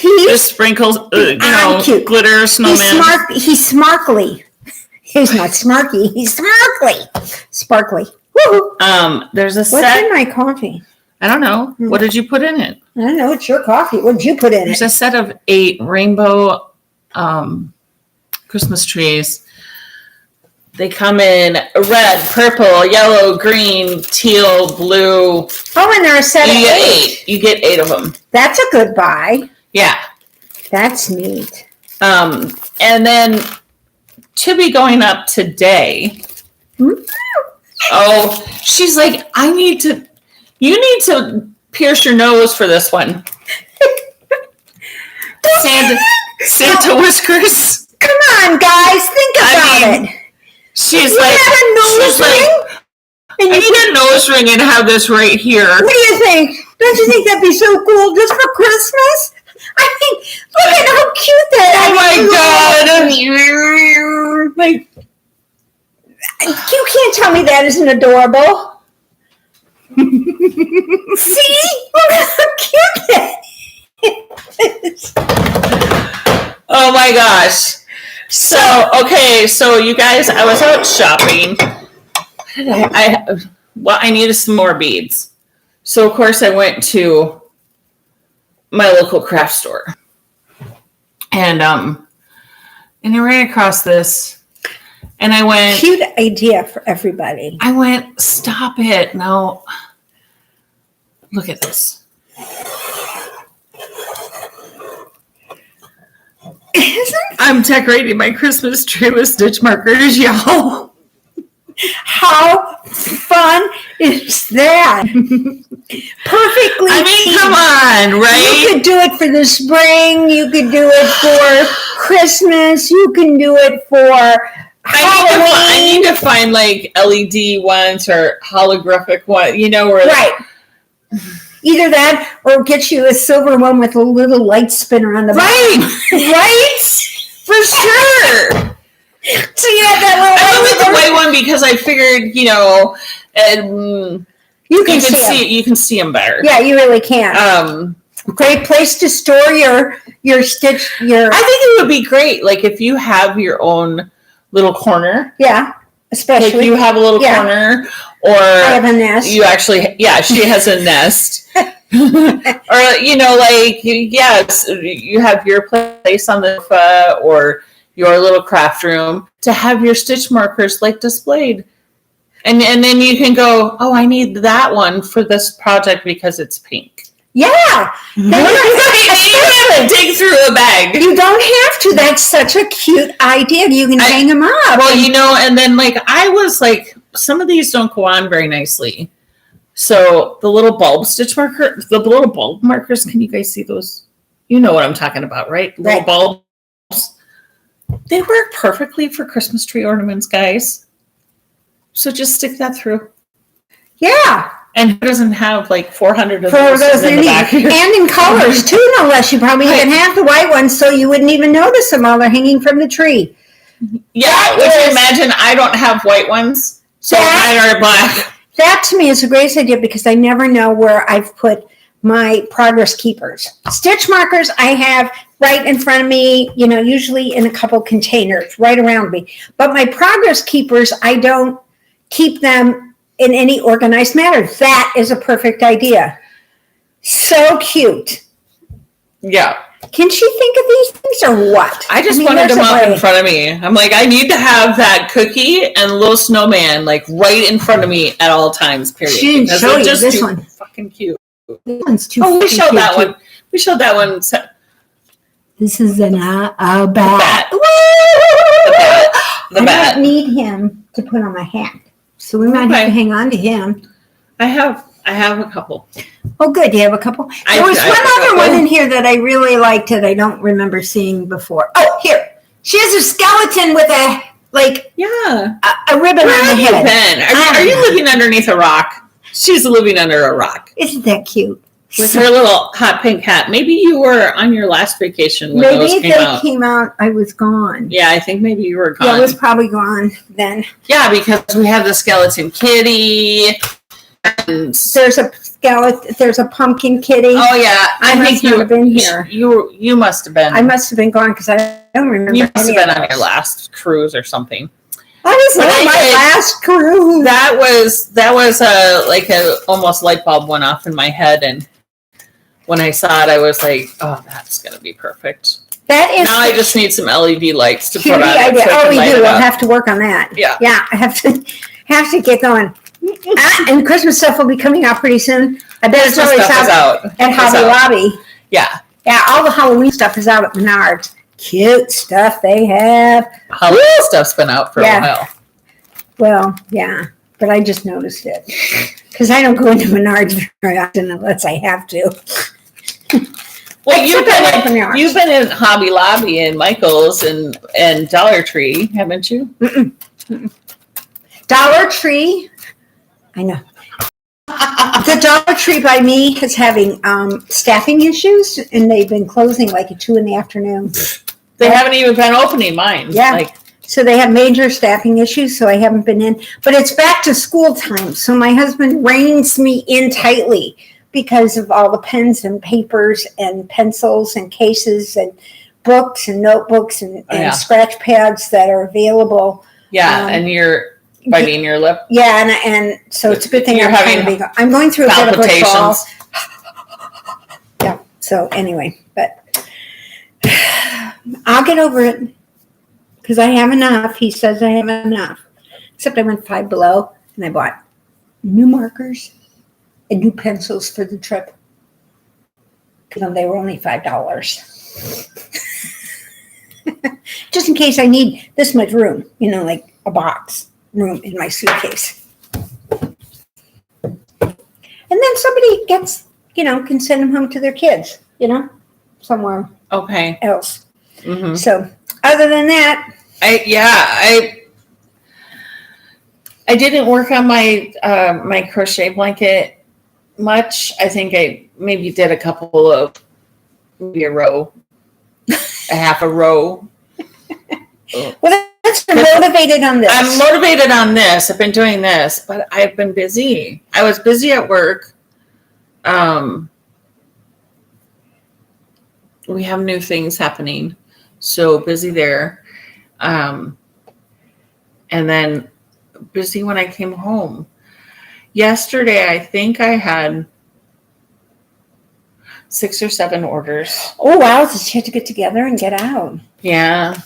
[SPEAKER 2] There's sprinkles,
[SPEAKER 1] cute.
[SPEAKER 2] glitter, snowman.
[SPEAKER 1] He's smarkly. He's not smarky. He's sparkly. Woo-hoo.
[SPEAKER 2] There's a
[SPEAKER 1] What's
[SPEAKER 2] set.
[SPEAKER 1] in my coffee?
[SPEAKER 2] I don't know. What did you put in it?
[SPEAKER 1] I don't know. It's your coffee. What did you put in
[SPEAKER 2] There's
[SPEAKER 1] it?
[SPEAKER 2] a set of 8 rainbow Christmas trees. They come in red, purple, yellow, green, teal, blue.
[SPEAKER 1] Oh, and they're a set of 8.
[SPEAKER 2] You get 8 of them.
[SPEAKER 1] That's a good buy.
[SPEAKER 2] Yeah.
[SPEAKER 1] That's neat.
[SPEAKER 2] And then to be going up today. Oh, she's like, you need to pierce your nose for this one. Santa whiskers.
[SPEAKER 1] Come on, guys. Think about it.
[SPEAKER 2] She's
[SPEAKER 1] You
[SPEAKER 2] like,
[SPEAKER 1] have a nose ring? And
[SPEAKER 2] I need a nose ring and have this right here.
[SPEAKER 1] What do you think? Don't you think that'd be so cool just for Christmas? I mean, look at how cute that is.
[SPEAKER 2] Oh my God.
[SPEAKER 1] Like, you can't tell me that isn't adorable. See? Look how cute that is.
[SPEAKER 2] Oh my gosh. So, okay, so you guys, I was out shopping. I needed some more beads. So, of course, I went to my local craft store. And I ran across this. And I went...
[SPEAKER 1] Cute idea for everybody.
[SPEAKER 2] I went, stop it. No. Look at this. I'm decorating my Christmas tree with stitch markers, y'all.
[SPEAKER 1] How fun is that? Perfectly.
[SPEAKER 2] I mean, come on, right?
[SPEAKER 1] You could do it for the spring. You could do it for Christmas. You can do it for Halloween.
[SPEAKER 2] I need to find like LED ones or holographic ones, where
[SPEAKER 1] right. Either that or get you a silver one with a little light spinner on the
[SPEAKER 2] bottom. Right? For sure.
[SPEAKER 1] So you have that little.
[SPEAKER 2] I went with the white one because I figured, you can see them better.
[SPEAKER 1] Yeah, you really can. Great place to store your stitch.
[SPEAKER 2] I think it would be great, like if you have your own little corner.
[SPEAKER 1] Yeah, especially
[SPEAKER 2] if you have a little corner, or
[SPEAKER 1] I have a nest.
[SPEAKER 2] You actually, she has a nest. Or yes, you have your place on the sofa or your little craft room to have your stitch markers like displayed, and then you can go, oh, I need that one for this project because it's pink.
[SPEAKER 1] Yeah,
[SPEAKER 2] you have to dig through a bag.
[SPEAKER 1] You don't have to. That's such a cute idea. You can hang them up.
[SPEAKER 2] Well, and then I was like, some of these don't go on very nicely. So the little bulb stitch marker, the little bulb markers, can you guys see those? You know what I'm talking about, right? Little bulbs. They work perfectly for Christmas tree ornaments, guys. So just stick that through.
[SPEAKER 1] Yeah.
[SPEAKER 2] And who doesn't have like 400 of
[SPEAKER 1] For
[SPEAKER 2] those
[SPEAKER 1] those
[SPEAKER 2] in the back?
[SPEAKER 1] and in colors too, no less. You probably even have the white ones, so you wouldn't even notice them while they're hanging from the tree.
[SPEAKER 2] Yeah, would you imagine I don't have white ones, so mine are black.
[SPEAKER 1] That to me is the greatest idea because I never know where I've put my progress keepers. Stitch markers I have right in front of me, usually in a couple containers right around me. But my progress keepers, I don't keep them in any organized manner. That is a perfect idea. So cute.
[SPEAKER 2] Yeah.
[SPEAKER 1] Can she think of these things or what?
[SPEAKER 2] I wanted them up in front of me. I'm like, I need to have that cookie and little snowman like right in front of me at all times, period.
[SPEAKER 1] She didn't show you this one.
[SPEAKER 2] Fucking cute.
[SPEAKER 1] This one's too
[SPEAKER 2] we showed
[SPEAKER 1] cute
[SPEAKER 2] that
[SPEAKER 1] too.
[SPEAKER 2] one. We showed that one.
[SPEAKER 1] This is a bat.
[SPEAKER 2] The bat.
[SPEAKER 1] I might need him to put on my hat. So we might have to hang on to him.
[SPEAKER 2] I have a couple.
[SPEAKER 1] Oh, good. You have a couple? There was one other one in here that I really liked that I don't remember seeing before. Oh, here. She has a skeleton with a ribbon on the head.
[SPEAKER 2] Are you living underneath a rock? She's living under a rock.
[SPEAKER 1] Isn't that cute?
[SPEAKER 2] With her little hot pink hat. Maybe you were on your last vacation when those came out. Maybe
[SPEAKER 1] they came out. I was gone.
[SPEAKER 2] Yeah, I think maybe you were gone.
[SPEAKER 1] Yeah, I was probably gone then.
[SPEAKER 2] Yeah, because we have the skeleton kitty. And
[SPEAKER 1] there's a skeleton. There's a pumpkin kitty.
[SPEAKER 2] Oh yeah,
[SPEAKER 1] I think you have been here.
[SPEAKER 2] You must have been.
[SPEAKER 1] I must have been gone because I don't remember.
[SPEAKER 2] You must have been on your last cruise or something.
[SPEAKER 1] That was my last cruise.
[SPEAKER 2] That was like a almost light bulb went off in my head, and when I saw it, I was like, "Oh, that's gonna be perfect."
[SPEAKER 1] That is.
[SPEAKER 2] Now I just need some LED lights to put on it.
[SPEAKER 1] We do. We'll have to work on that.
[SPEAKER 2] Yeah.
[SPEAKER 1] I have to get going. And Christmas stuff will be coming out pretty soon. I bet it's always out at Hobby Lobby.
[SPEAKER 2] Yeah.
[SPEAKER 1] Yeah, all the Halloween stuff is out at Menards. Cute stuff they have.
[SPEAKER 2] Halloween stuff's been out for a while.
[SPEAKER 1] Well, yeah, but I just noticed it. Because I don't go into Menards very often unless I have to.
[SPEAKER 2] Well, you've been in Hobby Lobby and Michael's and Dollar Tree, haven't you?
[SPEAKER 1] Mm-mm. Dollar Tree, I know. The Dollar Tree by me is having staffing issues, and they've been closing like at 2 p.m.
[SPEAKER 2] They haven't even been opening mine.
[SPEAKER 1] Yeah. So they have major staffing issues, so I haven't been in. But it's back to school time, so my husband reins me in tightly because of all the pens and papers and pencils and cases and books and notebooks and scratch pads that are available.
[SPEAKER 2] Yeah, and you're biting your lip.
[SPEAKER 1] Yeah, and so it's a good thing I'm going through a bit of withdrawal. Yeah. So anyway, but I'll get over it because I have enough. He says I have enough. Except I went Five Below and I bought new markers and new pencils for the trip. Because they were only $5. Just in case I need this much room, like a box room in my suitcase. And then somebody gets, can send them home to their kids, somewhere else. Mm-hmm. So other than that. I didn't work on my my crochet blanket much. I think I maybe did a couple of, maybe a half a row. Well, that's motivated on this.
[SPEAKER 2] I'm motivated on this. I've been doing this, but I've been busy. I was busy at work. We have new things happening, so busy there. And then busy when I came home. Yesterday, I think I had 6 or 7 orders.
[SPEAKER 1] Oh, wow. So you had to get together and get out.
[SPEAKER 2] Yeah.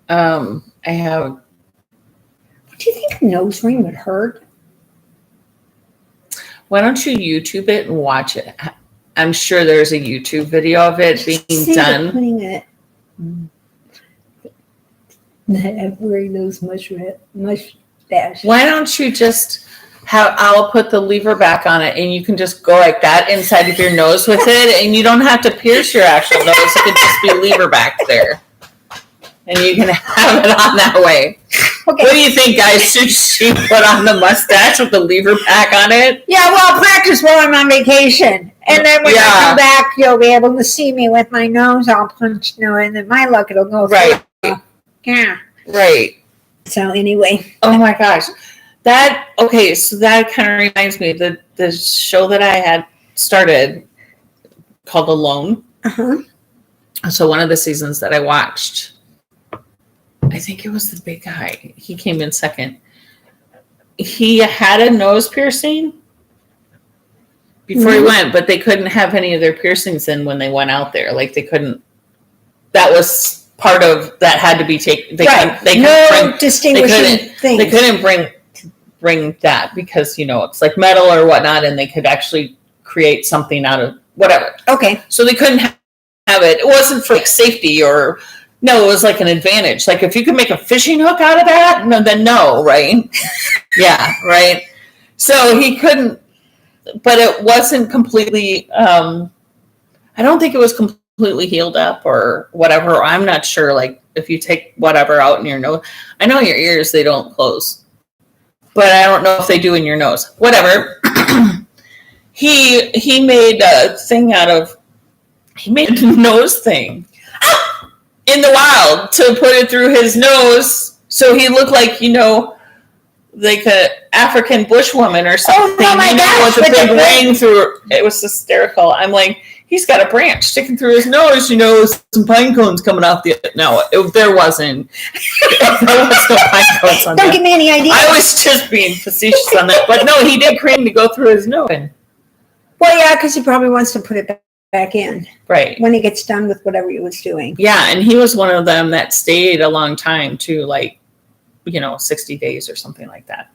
[SPEAKER 2] I have.
[SPEAKER 1] Do you think a nose ring would hurt?
[SPEAKER 2] Why don't you YouTube it and watch it? I'm sure there's a YouTube video of it being done.
[SPEAKER 1] Putting it. Wearing those mustache.
[SPEAKER 2] Why don't you just I'll put the lever back on it and you can just go like that inside of your nose with it, and you don't have to pierce your actual nose. It can just be lever back there. And you can have it on that way.
[SPEAKER 1] Okay.
[SPEAKER 2] What do you think, guys? Should she put on the mustache with the lever pack on it?
[SPEAKER 1] Yeah, well, practice while I'm on vacation. And then when I come back, you'll be able to see me with my nose all punched, and then my luck, it'll go
[SPEAKER 2] right.
[SPEAKER 1] through. Yeah.
[SPEAKER 2] Right.
[SPEAKER 1] So anyway.
[SPEAKER 2] Oh my gosh. So that kind of reminds me of the show that I had started called Alone.
[SPEAKER 1] Uh-huh.
[SPEAKER 2] So one of the seasons that I watched, I think it was the big guy. He came in second. He had a nose piercing before he went, but they couldn't have any of their piercings in when they went out there. Like they couldn't. That was part of that had to be taken. They couldn't
[SPEAKER 1] distinguishing things.
[SPEAKER 2] They couldn't bring that because it's like metal or whatnot, and they could actually create something out of whatever.
[SPEAKER 1] Okay.
[SPEAKER 2] So they couldn't have it. It wasn't for safety or. No, it was like an advantage. Like if you could make a fishing hook out of that, then no, right? Yeah, right. So he couldn't, but it wasn't completely, I don't think it was completely healed up or whatever. I'm not sure. Like if you take whatever out in your nose, I know your ears, they don't close, but I don't know if they do in your nose. Whatever. He made a thing he made a nose thing. In the wild to put it through his nose so he looked like like a African bushwoman or something.
[SPEAKER 1] Oh my gosh,
[SPEAKER 2] with a big ring through it. Was hysterical. I'm like, he's got a branch sticking through his nose, some pine cones coming off the there wasn't there was no pine cones on
[SPEAKER 1] Don't give me any idea.
[SPEAKER 2] I was just being facetious on that, but no, he did cream to go through his nose.
[SPEAKER 1] Well, yeah, because he probably wants to put it back in.
[SPEAKER 2] Right.
[SPEAKER 1] When he gets done with whatever he was doing.
[SPEAKER 2] Yeah, and he was one of them that stayed a long time too, like, 60 days or something like that.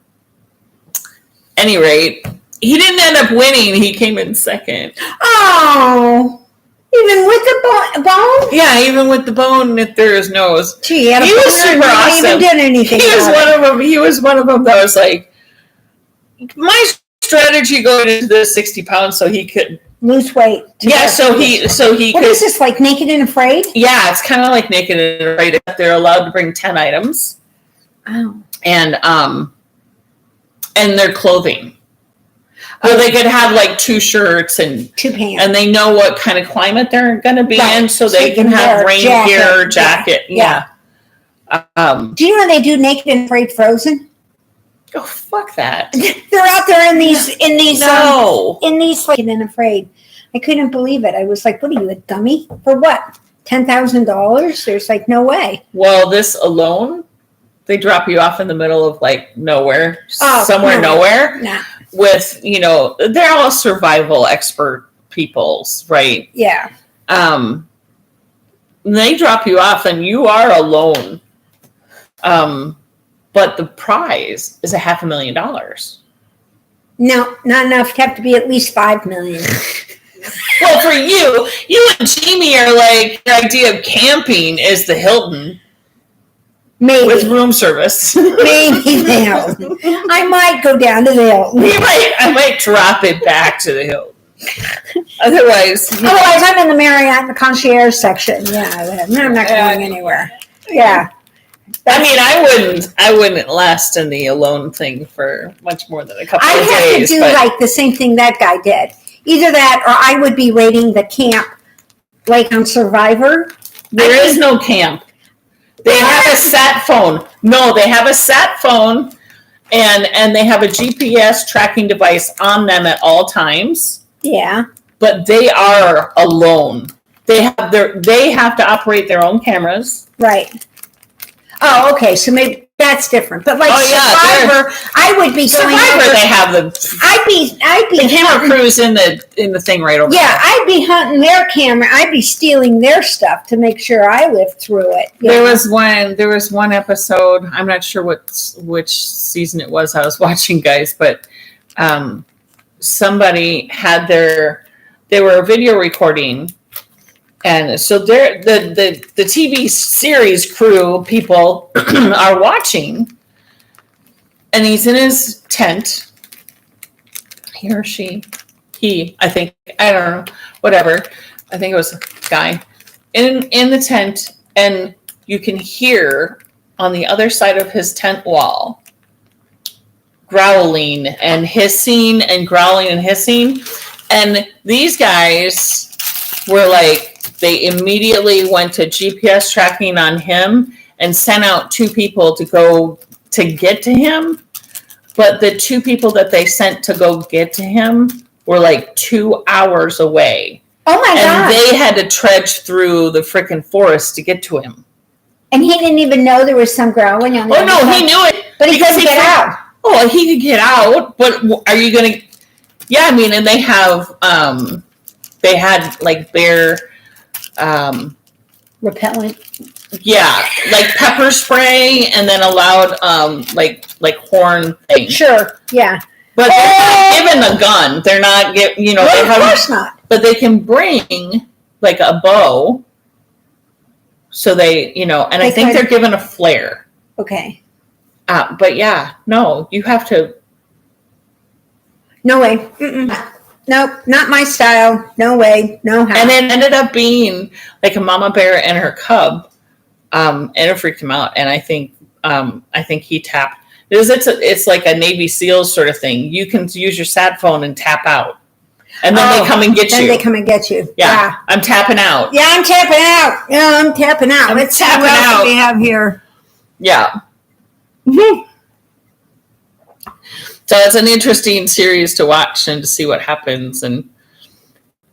[SPEAKER 2] Any rate, he didn't end up winning. He came in second.
[SPEAKER 1] Oh, even with the bone?
[SPEAKER 2] Yeah, even with the bone through his nose.
[SPEAKER 1] Gee,
[SPEAKER 2] he was super awesome.
[SPEAKER 1] Even did anything.
[SPEAKER 2] He was one of them. He was one of them that was like, my strategy going into the 60 pounds so he could
[SPEAKER 1] lose weight.
[SPEAKER 2] Yeah, so he
[SPEAKER 1] What is this, like Naked and Afraid?
[SPEAKER 2] Yeah, it's kind of like Naked and Afraid. They're allowed to bring 10 items.
[SPEAKER 1] Oh.
[SPEAKER 2] And their clothing. They could have like 2 shirts and
[SPEAKER 1] 2 pants.
[SPEAKER 2] And they know what kind of climate they're going to be in, so they can have rain gear, jacket. Yeah.
[SPEAKER 1] Do you know they do Naked and Afraid Frozen?
[SPEAKER 2] Oh, fuck that.
[SPEAKER 1] They're out there in these
[SPEAKER 2] no.
[SPEAKER 1] In these Naked and Afraid. I couldn't believe it. I was like, what are you, a dummy? For what? $10,000? There's like no way.
[SPEAKER 2] Well, this Alone, they drop you off in the middle of like nowhere. Nowhere.
[SPEAKER 1] Nah.
[SPEAKER 2] With, they're all survival expert peoples, right?
[SPEAKER 1] Yeah.
[SPEAKER 2] They drop you off and you are alone. But the prize is $500,000.
[SPEAKER 1] No, not enough. It'd have to be at least $5 million.
[SPEAKER 2] Well, for you and Jamie are like, your idea of camping is the Hilton.
[SPEAKER 1] Maybe.
[SPEAKER 2] With room service.
[SPEAKER 1] Maybe the Hilton. I might go down to the Hilton.
[SPEAKER 2] I might drop it back to the Hilton. Otherwise,
[SPEAKER 1] I'm in the Marriott in the concierge section. Yeah, I'm not going anywhere. Yeah.
[SPEAKER 2] I wouldn't last in the Alone thing for much more than a couple of days.
[SPEAKER 1] I have to do like the same thing that guy did. Either that, or I would be rating the camp like on Survivor.
[SPEAKER 2] There is no camp. They have a sat phone. No, they have a sat phone, and they have a GPS tracking device on them at all times.
[SPEAKER 1] Yeah.
[SPEAKER 2] But they are alone. They have to operate their own cameras.
[SPEAKER 1] Right. Oh, okay. So maybe that's different. But like Survivor, I would be going
[SPEAKER 2] Survivor.
[SPEAKER 1] over,
[SPEAKER 2] They have the.
[SPEAKER 1] I'd be
[SPEAKER 2] the camera crew's in the thing right over.
[SPEAKER 1] Yeah, I'd be hunting their camera. I'd be stealing their stuff to make sure I lived through it.
[SPEAKER 2] There was one episode. I'm not sure which season it was. I was watching, guys, but somebody had they were video recording. And so the TV series crew people are watching, and he's in his tent. He or she, I think, I don't know, whatever. I think it was a guy in the tent, and you can hear on the other side of his tent wall, growling and hissing and growling and hissing. And these guys were like, they immediately went to GPS tracking on him and sent out 2 people to go to get to him. But the 2 people that they sent to go get to him were like 2 hours away.
[SPEAKER 1] Oh my God.
[SPEAKER 2] And they had to trudge through the freaking forest to get to him.
[SPEAKER 1] And he didn't even know there was some growling on the
[SPEAKER 2] Oh, no, he knew it.
[SPEAKER 1] But he couldn't get out.
[SPEAKER 2] Oh, he could get out, but are you going to... Yeah, I mean, and they have... they had, like, bear...
[SPEAKER 1] repellent.
[SPEAKER 2] Yeah, like pepper spray, and then allowed, like horn thing.
[SPEAKER 1] Sure, yeah.
[SPEAKER 2] But they're not given a gun. They're not get they
[SPEAKER 1] of course not.
[SPEAKER 2] But they can bring like a bow. So they, and I think they're given a flare.
[SPEAKER 1] Okay.
[SPEAKER 2] But yeah, no, you have to.
[SPEAKER 1] No way. Mm-mm. Nope, not my style. No way. No how.
[SPEAKER 2] And it ended up being like a mama bear and her cub, and it freaked him out. And I think he tapped. It's like a Navy SEALs sort of thing. You can use your sat phone and tap out. And then they come and get you.
[SPEAKER 1] Then they come and get you.
[SPEAKER 2] Yeah. I'm tapping out.
[SPEAKER 1] Yeah, I'm tapping out. Yeah, I'm tapping out. Let's see what else we have here.
[SPEAKER 2] Yeah. Mm-hmm. So it's an interesting series to watch and to see what happens and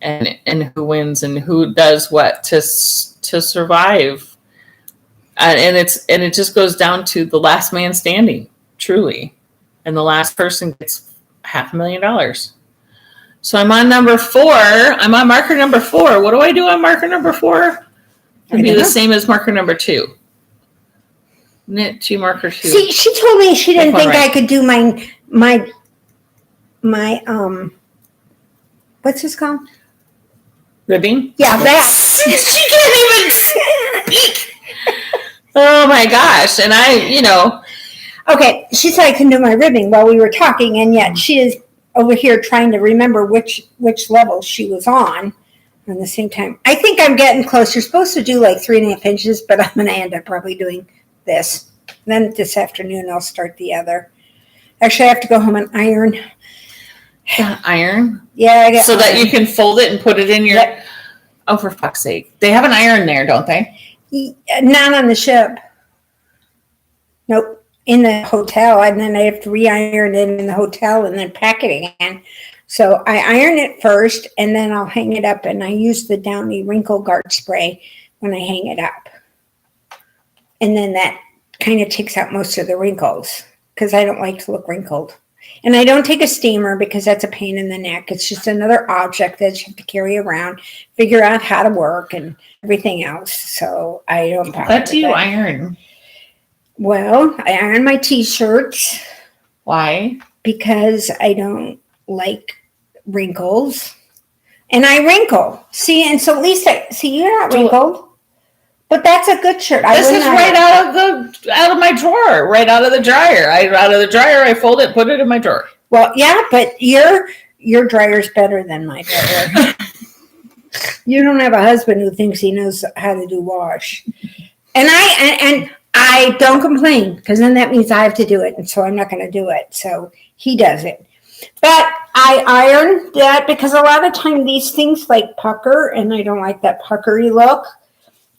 [SPEAKER 2] who wins and who does what to survive. And it just goes down to the last man standing. Truly. And the last person gets $500,000. So I'm on number 4. I'm on marker number 4. What do I do on marker number 4? It'd be the same as marker number 2. Knit 2 marker 2.
[SPEAKER 1] See, she told me she didn't think I could do my what's this called?
[SPEAKER 2] Ribbing?
[SPEAKER 1] Yeah, that.
[SPEAKER 2] She can't even speak. Oh my gosh. And
[SPEAKER 1] Okay, she said I can do my ribbing while we were talking, and yet she is over here trying to remember which level she was on at the same time. I think I'm getting close. You're supposed to do like 3.5 inches, but I'm going to end up probably doing this. Then this afternoon I'll start the other. Actually, I have to go home and iron.
[SPEAKER 2] Iron?
[SPEAKER 1] Yeah, I got
[SPEAKER 2] so that you can fold it and put it in your... Yep. Oh, for fuck's sake. They have an iron there, don't they?
[SPEAKER 1] Not on the ship. Nope. In the hotel, and then I have to re-iron it in the hotel and then pack it again. So I iron it first, and then I'll hang it up, and I use the Downy Wrinkle Guard spray when I hang it up. And then that kind of takes out most of the wrinkles, because I don't like to look wrinkled. And I don't take a steamer because that's a pain in the neck. It's just another object that you have to carry around, figure out how to work, and everything else. So I don't bother.
[SPEAKER 2] What do you iron?
[SPEAKER 1] Well, I iron my t-shirts.
[SPEAKER 2] Why?
[SPEAKER 1] Because I don't like wrinkles. And I wrinkle. See, and so at least you're not wrinkled. But that's a good shirt.
[SPEAKER 2] This is right out of my drawer, right out of the dryer. I fold it, put it in my drawer.
[SPEAKER 1] Well, yeah, but your dryer's better than my dryer. You don't have a husband who thinks he knows how to do wash. And I don't complain, because then that means I have to do it, and so I'm not going to do it. So he does it. But I iron that because a lot of time these things like pucker, and I don't like that puckery look.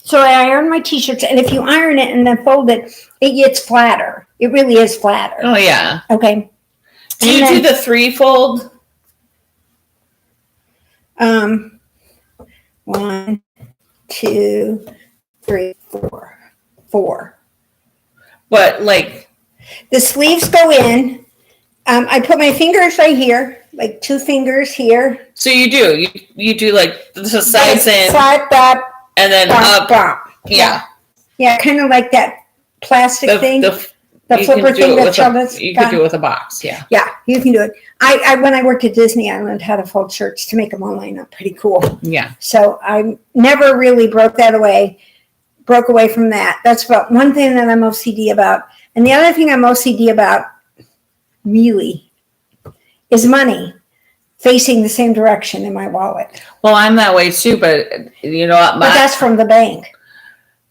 [SPEAKER 1] So I iron my t-shirts, and if you iron it and then fold it, it gets flatter. It really is flatter.
[SPEAKER 2] Oh, yeah.
[SPEAKER 1] Okay.
[SPEAKER 2] Do you do the 3-fold?
[SPEAKER 1] 1, 2, 3, 4. 4.
[SPEAKER 2] What, like?
[SPEAKER 1] The sleeves go in. I put my fingers right here, like 2 fingers here.
[SPEAKER 2] So you do. You do like the sides in.
[SPEAKER 1] Side, back.
[SPEAKER 2] And then up. Yeah.
[SPEAKER 1] Yeah, kind of like that plastic thing. The flipper thing that Charlotte's
[SPEAKER 2] You can do it with a box, yeah.
[SPEAKER 1] Yeah, you can do it. I when I worked at Disney, I learned how to fold shirts to make them all line up pretty cool.
[SPEAKER 2] Yeah.
[SPEAKER 1] So I never really broke away from that. That's about one thing that I'm OCD about. And the other thing I'm OCD about, really, is money facing the same direction in my wallet.
[SPEAKER 2] Well, I'm that way too, but you know what?
[SPEAKER 1] But that's from the bank.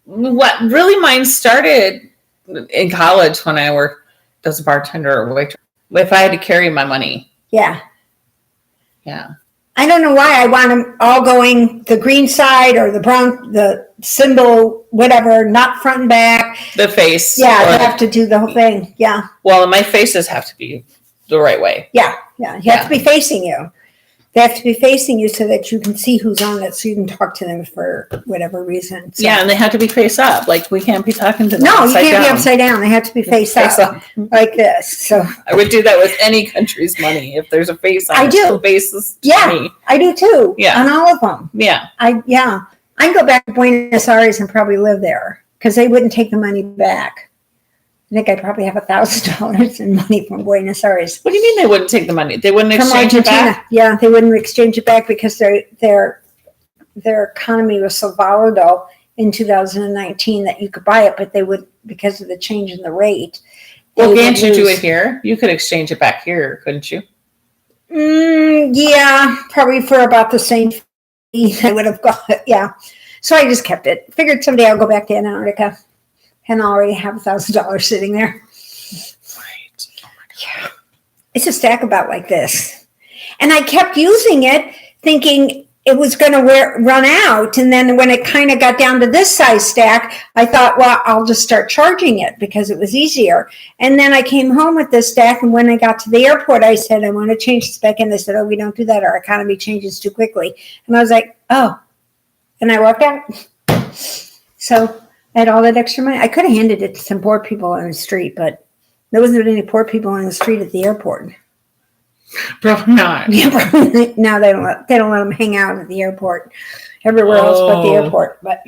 [SPEAKER 2] What really mine started in college when I worked as a bartender or waitress, if I had to carry my money.
[SPEAKER 1] Yeah.
[SPEAKER 2] Yeah.
[SPEAKER 1] I don't know why I want them all going the green side or the brown, the symbol, whatever, not front and back.
[SPEAKER 2] The face.
[SPEAKER 1] Yeah, I have to do the whole thing. Yeah.
[SPEAKER 2] Well, my faces have to be the right way.
[SPEAKER 1] Yeah, yeah. You have to be facing you. They have to be facing you so that you can see who's on it, so you can talk to them for whatever reason. So.
[SPEAKER 2] Yeah, and they have to be face up. Like, we can't be talking to them.
[SPEAKER 1] No, you can't
[SPEAKER 2] down.
[SPEAKER 1] be upside down. They have to be face up like this. So
[SPEAKER 2] I would do that with any country's money if there's a face on it.
[SPEAKER 1] I do.
[SPEAKER 2] The faces
[SPEAKER 1] yeah, I do too.
[SPEAKER 2] Yeah,
[SPEAKER 1] on all of them.
[SPEAKER 2] Yeah,
[SPEAKER 1] I can go back to Buenos Aires and probably live there because they wouldn't take the money back. I think I probably have $1,000 in money from Buenos Aires.
[SPEAKER 2] What do you mean they wouldn't take the money? They wouldn't
[SPEAKER 1] from
[SPEAKER 2] exchange
[SPEAKER 1] Argentina.
[SPEAKER 2] it back?
[SPEAKER 1] Yeah, they wouldn't exchange it back because their economy was so volatile in 2019 that you could buy it, but they would, because of the change in the rate.
[SPEAKER 2] Well, can't you do it here? You could exchange it back here, couldn't you?
[SPEAKER 1] Yeah, probably for about the same fee I would have got. Yeah. So I just kept it. Figured someday I'll go back to Antarctica. And I already have $1,000 sitting there.
[SPEAKER 2] Right.
[SPEAKER 1] Yeah. It's a stack about like this. And I kept using it thinking it was going to run out. And then when it kind of got down to this size stack, I thought, well, I'll just start charging it because it was easier. And then I came home with this stack. And when I got to the airport, I said, I want to change this back in. They said, oh, we don't do that. Our economy changes too quickly. And I was like, oh. And I walked out. So I had all that extra money. I could have handed it to some poor people on the street, but there wasn't any poor people on the street at the airport.
[SPEAKER 2] Probably not.
[SPEAKER 1] Yeah, probably. No, they don't let them hang out at the airport. Everywhere else but the airport. But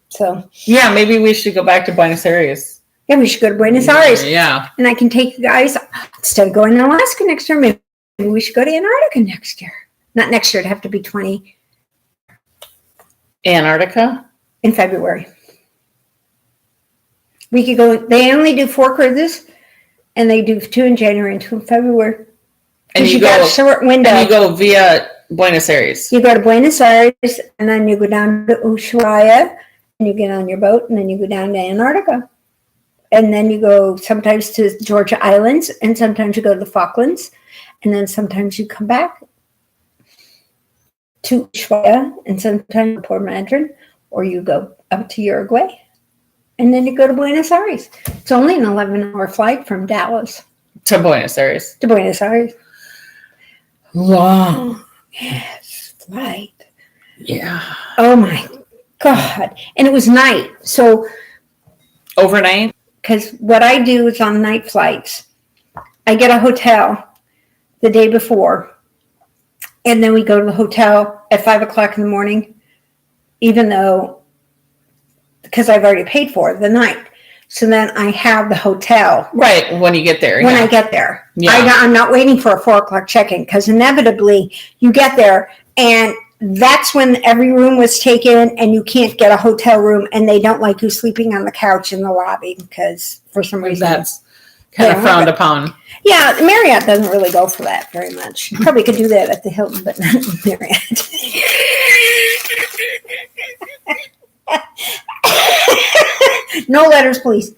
[SPEAKER 1] so
[SPEAKER 2] yeah, maybe we should go back to Buenos Aires.
[SPEAKER 1] Yeah, we should go to Buenos Aires.
[SPEAKER 2] Yeah.
[SPEAKER 1] And I can take you guys instead of going to Alaska next year. Maybe we should go to Antarctica next year. Not next year. It'd have to be 20
[SPEAKER 2] Antarctica
[SPEAKER 1] in February. We could go. They only do 4 cruises, and they do 2 in January and 2 in February.
[SPEAKER 2] And you
[SPEAKER 1] got a short window.
[SPEAKER 2] And you go via Buenos Aires.
[SPEAKER 1] You go to Buenos Aires, and then you go down to Ushuaia, and you get on your boat, and then you go down to Antarctica. And then you go sometimes to Georgia Islands, and sometimes you go to the Falklands, and then sometimes you come back to Ushuaia, and sometimes to Port Madryn, or you go up to Uruguay. And then you go to Buenos Aires. It's only an 11-hour flight from Dallas.
[SPEAKER 2] To Buenos Aires.
[SPEAKER 1] To Buenos Aires. Long ass flight.
[SPEAKER 2] Yeah.
[SPEAKER 1] Oh my God. And it was night. So.
[SPEAKER 2] Overnight?
[SPEAKER 1] Because what I do is on night flights, I get a hotel the day before. And then we go to the hotel at 5 o'clock in the morning, even though. Because I've already paid for the night. So then I have the hotel.
[SPEAKER 2] Right, when you get there.
[SPEAKER 1] When I get there.
[SPEAKER 2] Yeah.
[SPEAKER 1] I'm not waiting for a 4 o'clock check-in because inevitably you get there and that's when every room was taken and you can't get a hotel room and they don't like you sleeping on the couch in the lobby because for some reason.
[SPEAKER 2] That's kind of frowned upon.
[SPEAKER 1] Yeah, Marriott doesn't really go for that very much. You probably could do that at the Hilton, but not at Marriott. No letters, please.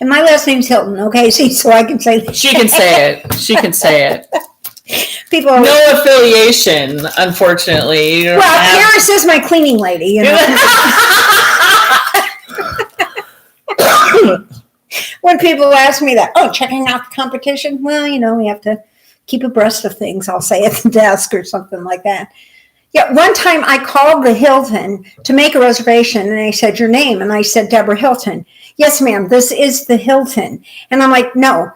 [SPEAKER 1] And my last name's Hilton, okay? See, so I can say that.
[SPEAKER 2] She can say it. She can say it.
[SPEAKER 1] People
[SPEAKER 2] no affiliation, unfortunately.
[SPEAKER 1] Paris is my cleaning lady, you know. When people ask me that, checking out the competition, well, you know, we have to keep abreast of things, I'll say at the desk or something like that. Yeah, one time I called the Hilton to make a reservation, and they said, your name? And I said, Deborah Hilton. Yes, ma'am, this is the Hilton. And I'm like, no,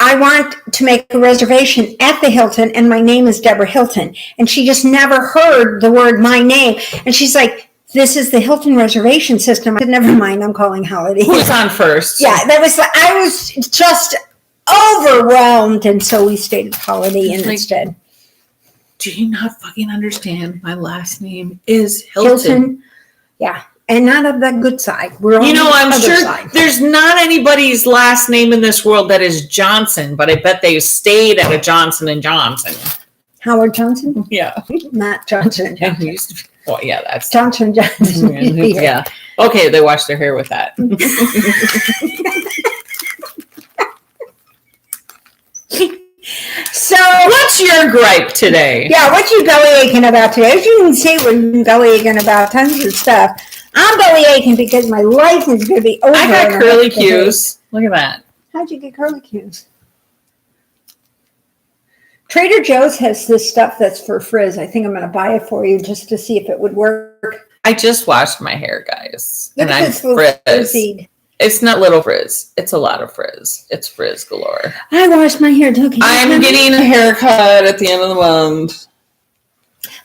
[SPEAKER 1] I want to make a reservation at the Hilton, and my name is Deborah Hilton. And she just never heard the word my name. And she's like, this is the Hilton reservation system. I said, never mind, I'm calling Holiday.
[SPEAKER 2] Who's on first?
[SPEAKER 1] Yeah, I was just overwhelmed, and so we stayed at Holiday Inn instead.
[SPEAKER 2] Do you not fucking understand? My last name is Hilton.
[SPEAKER 1] Yeah, and not of the good side. We're on
[SPEAKER 2] I'm
[SPEAKER 1] the other
[SPEAKER 2] sure
[SPEAKER 1] side.
[SPEAKER 2] There's not anybody's last name in this world that is Johnson, but I bet they stayed at a Johnson & Johnson.
[SPEAKER 1] Howard Johnson?
[SPEAKER 2] Yeah.
[SPEAKER 1] Not Johnson.
[SPEAKER 2] He used to be, well, yeah, that's
[SPEAKER 1] Johnson.
[SPEAKER 2] yeah. Okay, they wash their hair with that.
[SPEAKER 1] So
[SPEAKER 2] what's your gripe today?
[SPEAKER 1] Yeah, what you belly aching about today? As you can see, we're belly aching about tons of stuff. I'm belly aching because my life is going to be over.
[SPEAKER 2] I got curly cues. Look at that.
[SPEAKER 1] How'd you get curly cues? Trader Joe's has this stuff that's for frizz. I think I'm going to buy it for you just to see if it would work.
[SPEAKER 2] I just washed my hair, guys.
[SPEAKER 1] Look
[SPEAKER 2] and I'm frizz. It's not little frizz. It's a lot of frizz. It's frizz galore.
[SPEAKER 1] I washed my hair too.
[SPEAKER 2] I'm getting a haircut at the end of the month.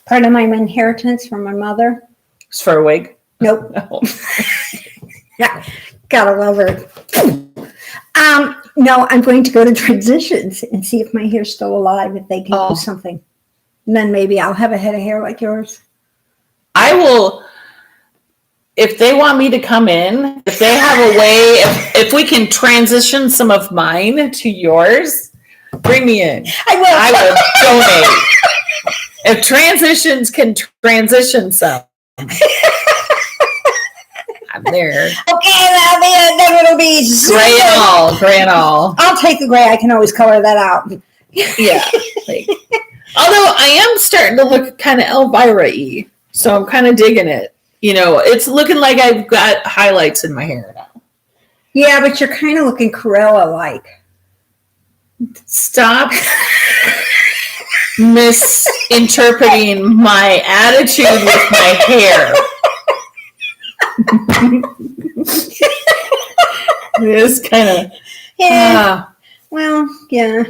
[SPEAKER 1] Part of my inheritance from my mother.
[SPEAKER 2] It's for a wig?
[SPEAKER 1] Nope.
[SPEAKER 2] No.
[SPEAKER 1] Yeah, gotta love her. No, I'm going to go to Transitions and see if my hair's still alive, if they can do something. And then maybe I'll have a head of hair like yours.
[SPEAKER 2] I will... If they want me to come in, if they have a way, if we can transition some of mine to yours, bring me in. I will donate. If Transitions can transition some, I'm there.
[SPEAKER 1] Okay, then it'll be
[SPEAKER 2] gray and all.
[SPEAKER 1] I'll take the gray. I can always color that out.
[SPEAKER 2] Yeah. Although I am starting to look kind of Elvira-y, so I'm kind of digging it. You know, it's looking like I've got highlights in my hair now.
[SPEAKER 1] Yeah, but you're kind of looking Corella-like.
[SPEAKER 2] Stop misinterpreting my attitude with my hair. It is kind of...
[SPEAKER 1] Yeah. Well, yeah.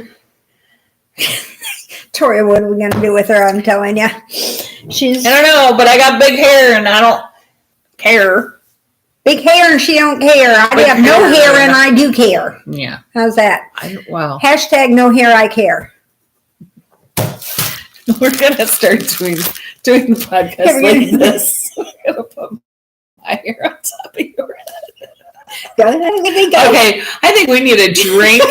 [SPEAKER 1] Tori, what are we going to do with her? I'm telling you. I
[SPEAKER 2] don't know, but I got big hair and I don't care.
[SPEAKER 1] Big hair and she don't care. I have no hair and I do care.
[SPEAKER 2] Yeah.
[SPEAKER 1] How's that?
[SPEAKER 2] Wow.
[SPEAKER 1] Hashtag no hair, I care.
[SPEAKER 2] We're going to start doing the podcast like this. I'm going to put my hair on top of your head.
[SPEAKER 1] Go.
[SPEAKER 2] Okay, I think we need a drink.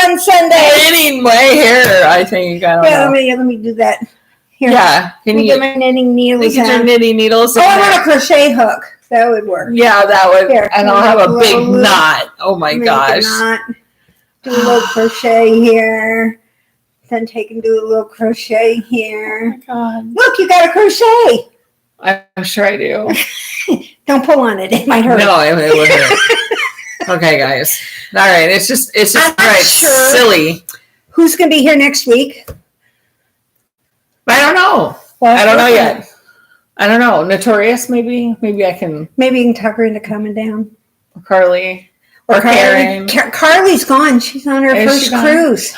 [SPEAKER 1] One Sunday.
[SPEAKER 2] Knitting my hair, I think. I don't know.
[SPEAKER 1] Let me do that. Here.
[SPEAKER 2] Yeah.
[SPEAKER 1] Can you get my knitting needles?
[SPEAKER 2] Get your knitting needles.
[SPEAKER 1] I want a crochet hook. That would work.
[SPEAKER 2] Yeah, that would.
[SPEAKER 1] Here,
[SPEAKER 2] and I'll have a big knot. Oh my gosh.
[SPEAKER 1] Do a little crochet here. Then take and do a little crochet here.
[SPEAKER 2] Oh my God.
[SPEAKER 1] Look, you got a crochet.
[SPEAKER 2] I'm sure I do.
[SPEAKER 1] Don't pull on it. It might hurt.
[SPEAKER 2] No, it would hurt. Okay, guys. All right. It's just silly.
[SPEAKER 1] Who's going to be here next week?
[SPEAKER 2] I don't know. Well, I don't know yet. I don't know. Notorious, maybe? Maybe I can.
[SPEAKER 1] Maybe you can talk her into coming down.
[SPEAKER 2] Carly. Or Karen.
[SPEAKER 1] Carly's gone. She's on her first cruise.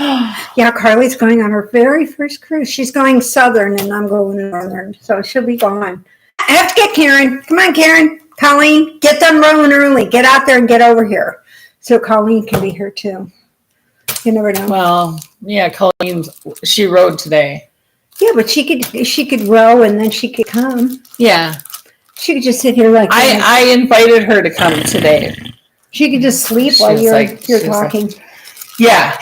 [SPEAKER 1] Yeah, Carly's going on her very first cruise. She's going southern and I'm going northern. So she'll be gone. I have to get Karen. Come on, Karen. Colleen, get them rolling early. Get out there and get over here. So Colleen can be here too. You never know.
[SPEAKER 2] Well, yeah, Colleen, she rode today.
[SPEAKER 1] Yeah, but she could row and then she could come.
[SPEAKER 2] Yeah.
[SPEAKER 1] She could just sit here like that.
[SPEAKER 2] I invited her to come today.
[SPEAKER 1] She could just sleep while you're talking.
[SPEAKER 2] Yeah.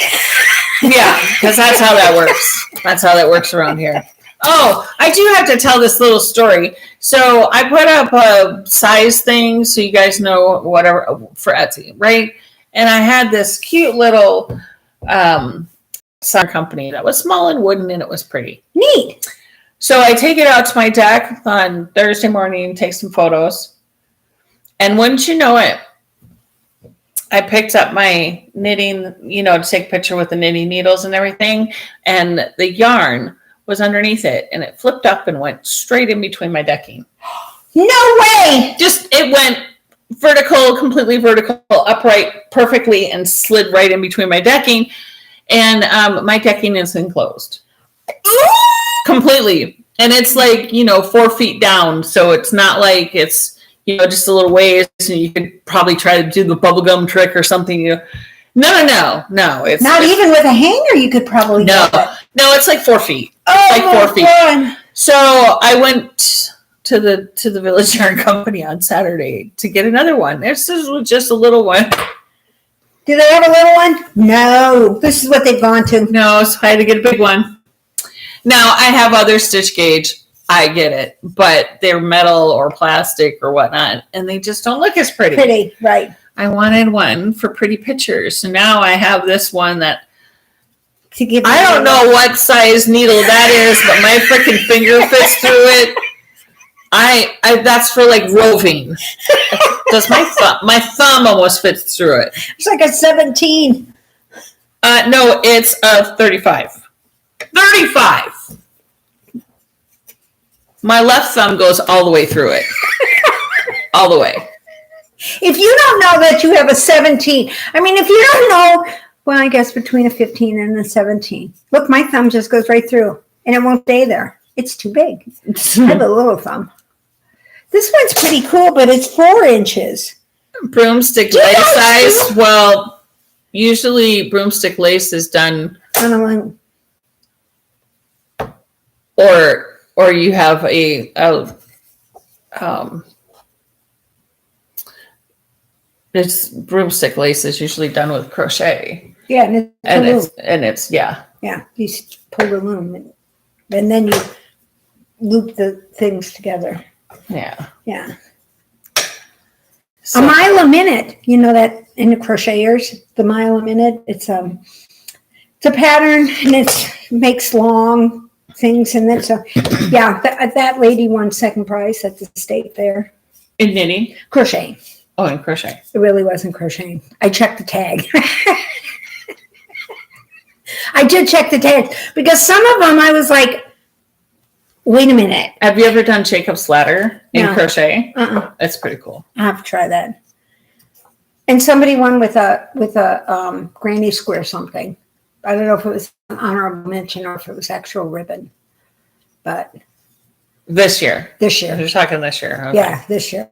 [SPEAKER 2] Yeah, because that's how that works. That's how that works around here. Oh, I do have to tell this little story. So I put up a size thing so you guys know whatever for Etsy, right? And I had this cute little sign company that was small and wooden and it was pretty.
[SPEAKER 1] Neat.
[SPEAKER 2] So I take it out to my deck on Thursday morning, take some photos. And wouldn't you know it, I picked up my knitting, to take a picture with the knitting needles and everything. And the yarn was underneath it. And it flipped up and went straight in between my decking.
[SPEAKER 1] No way!
[SPEAKER 2] It went vertical, completely vertical, upright, perfectly, and slid right in between my decking. And my decking is enclosed. Completely. And it's 4 feet down. So it's not like it's, just a little ways, and you could probably try to do the bubblegum trick or something. No. It's
[SPEAKER 1] not even with a hanger. You could probably
[SPEAKER 2] no. It's like 4 feet.
[SPEAKER 1] Oh,
[SPEAKER 2] 4 feet.
[SPEAKER 1] God.
[SPEAKER 2] So I went to the Village Yarn Company on Saturday to get another one. This is just a little one.
[SPEAKER 1] Do they have a little one? No. This is what they've gone to.
[SPEAKER 2] No, so I had to get a big one. Now, I have other stitch gauge. I get it. But they're metal or plastic or whatnot, and they just don't look as pretty.
[SPEAKER 1] Pretty, right.
[SPEAKER 2] I wanted one for pretty pictures. So now I have this one that I don't know what size needle that is, but my freaking finger fits through it. I that's for like roving. Does my thumb almost fits through it.
[SPEAKER 1] It's like a 17.
[SPEAKER 2] No, it's a 35. 35. My left thumb goes all the way through it. All the way.
[SPEAKER 1] If you don't know that you have a 17, I mean, if you don't know, well, I guess between a 15 and a 17. Look, my thumb just goes right through, and it won't stay there. It's too big. I have a little thumb. This one's pretty cool, but it's 4 inches.
[SPEAKER 2] Broomstick lace size. Well, usually broomstick lace is done. Or you have it's broomstick lace is usually done with crochet.
[SPEAKER 1] Yeah,
[SPEAKER 2] and it's yeah.
[SPEAKER 1] Yeah, you pull the loom and then you loop the things together.
[SPEAKER 2] Yeah.
[SPEAKER 1] Yeah.
[SPEAKER 2] So,
[SPEAKER 1] a mile a minute, you know that in the crocheters, the mile a minute, it's a pattern and it makes long things and then so yeah, that lady won second prize at the state fair.
[SPEAKER 2] In knitting?
[SPEAKER 1] Crocheting.
[SPEAKER 2] Oh, in crochet.
[SPEAKER 1] It really wasn't crocheting. I checked the tag. I did check the tag because some of them I was like, wait a minute.
[SPEAKER 2] Have you ever done Jacob's ladder in crochet?
[SPEAKER 1] Uh-uh.
[SPEAKER 2] That's pretty cool.
[SPEAKER 1] I have to try that. And somebody won with a granny square something. I don't know if it was an honorable mention or if it was actual ribbon. But
[SPEAKER 2] this year.
[SPEAKER 1] You're
[SPEAKER 2] talking this year. Okay.
[SPEAKER 1] Yeah, this year.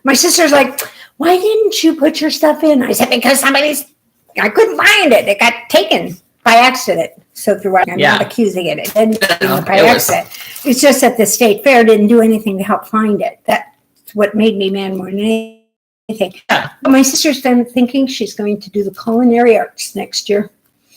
[SPEAKER 1] My sister's like, why didn't you put your stuff in? I said, because I couldn't find it. It got taken by accident. So I'm not accusing it. It didn't by accident. It's just that the state fair didn't do anything to help find it. That's what made me mad more than anything.
[SPEAKER 2] Yeah.
[SPEAKER 1] But my sister's thinking she's going to do the culinary arts next year.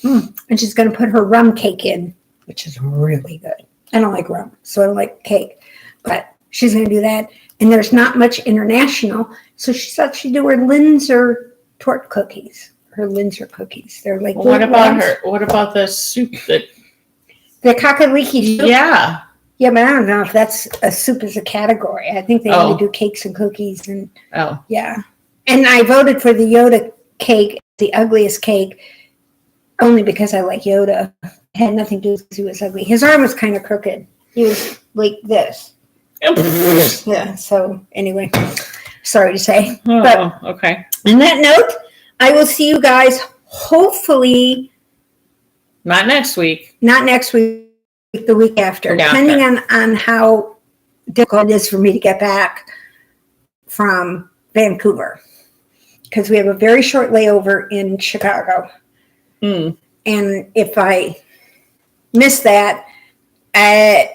[SPEAKER 1] And she's going to put her rum cake in, which is really good. I don't like rum, so I don't like cake. But she's going to do that. And there's not much international. So she thought she'd do her Linzer torte cookies. Her Linzer cookies. They're like
[SPEAKER 2] what about the soup that
[SPEAKER 1] the kakaliki soup?
[SPEAKER 2] Yeah.
[SPEAKER 1] Yeah, but I don't know if that's a soup as a category. I think they only do cakes and cookies and yeah. And I voted for the Yoda cake, the ugliest cake, only because I like Yoda. It had nothing to do with because he was ugly. His arm was kind of crooked. He was like this. Yeah, so anyway, sorry to say. But
[SPEAKER 2] okay.
[SPEAKER 1] On that note, I will see you guys hopefully
[SPEAKER 2] not next week.
[SPEAKER 1] Not next week, the week after. Depending on how difficult it is for me to get back from Vancouver. Because we have a very short layover in Chicago. And if I miss that,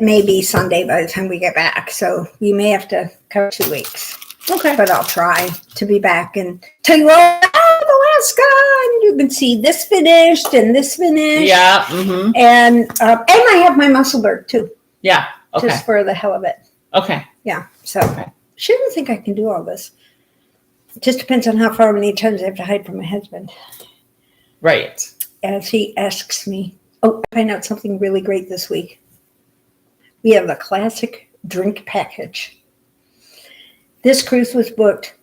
[SPEAKER 1] maybe Sunday by the time we get back. So you may have to cover 2 weeks.
[SPEAKER 2] Okay.
[SPEAKER 1] But I'll try to be back and tell you all Alaska. And you can see this finished and this finished.
[SPEAKER 2] Yeah. Mm-hmm.
[SPEAKER 1] And I have my Musselburgh too.
[SPEAKER 2] Yeah. Okay.
[SPEAKER 1] Just for the hell of it.
[SPEAKER 2] Okay.
[SPEAKER 1] Yeah. So she doesn't think I can do all this. It just depends on how many times I have to hide from my husband.
[SPEAKER 2] Right.
[SPEAKER 1] As he asks me. Oh, I found out something really great this week. We have a classic drink package. This cruise was booked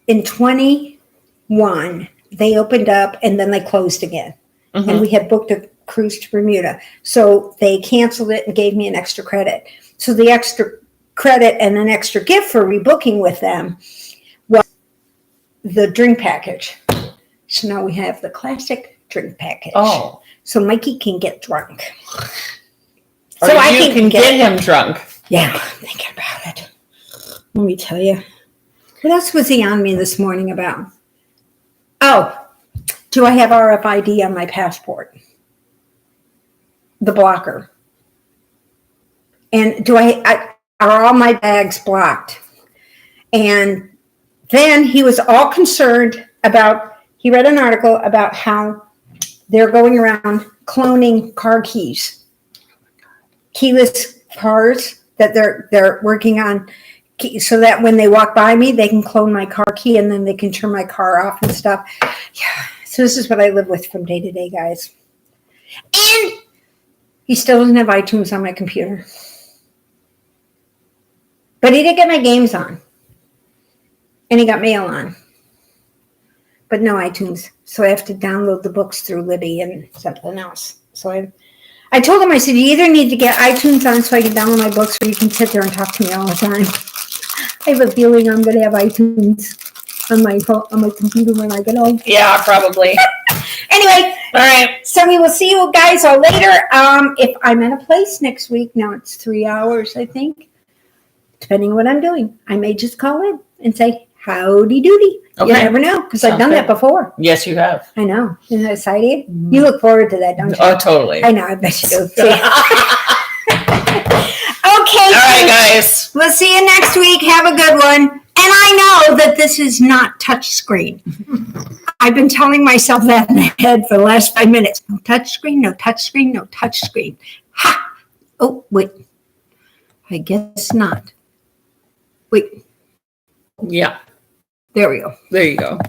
[SPEAKER 1] in 21. They opened up and then they closed again. Mm-hmm. And we had booked a cruise to Bermuda. So they canceled it and gave me an extra credit. So the extra credit and an extra gift for rebooking with them was the drink package. So now we have the classic drink package.
[SPEAKER 2] Oh.
[SPEAKER 1] So Mikey can get drunk.
[SPEAKER 2] Or so I can get him drunk.
[SPEAKER 1] Yeah, I'm thinking about it. Let me tell you. What else was he on me this morning about? Oh, do I have RFID on my passport? The blocker. And are all my bags blocked? And then he was all concerned about, he read an article about how they're going around cloning car keys, keyless cars that they're working on, so that when they walk by me, they can clone my car key and then they can turn my car off and stuff. Yeah. So this is what I live with from day to day, guys. And he still doesn't have iTunes on my computer. But he did get my games on. And he got mail on. But no iTunes. So I have to download the books through Libby and something else. So I told him, I said, you either need to get iTunes on so I can download my books, or you can sit there and talk to me all the time. I have a feeling I'm going to have iTunes on my computer when I get home.
[SPEAKER 2] Yeah, probably.
[SPEAKER 1] Anyway,
[SPEAKER 2] all right.
[SPEAKER 1] So we will see you guys all later. If I'm at a place next week, now it's 3 hours, I think, depending on what I'm doing. I may just call in and say, howdy doody.
[SPEAKER 2] Okay.
[SPEAKER 1] You never know, because I've done that before.
[SPEAKER 2] Yes, you have.
[SPEAKER 1] I know. Isn't that exciting? Mm-hmm. You look forward to that, don't you?
[SPEAKER 2] Oh, totally.
[SPEAKER 1] I know. I bet you do. Okay.
[SPEAKER 2] All right, guys.
[SPEAKER 1] We'll see you next week. Have a good one. And I know that this is not touch screen. I've been telling myself that in the head for the last 5 minutes. No touch screen, no touch screen, no touch screen. Ha! Oh, wait. I guess not. Wait.
[SPEAKER 2] Yeah.
[SPEAKER 1] There we go.
[SPEAKER 2] There you go.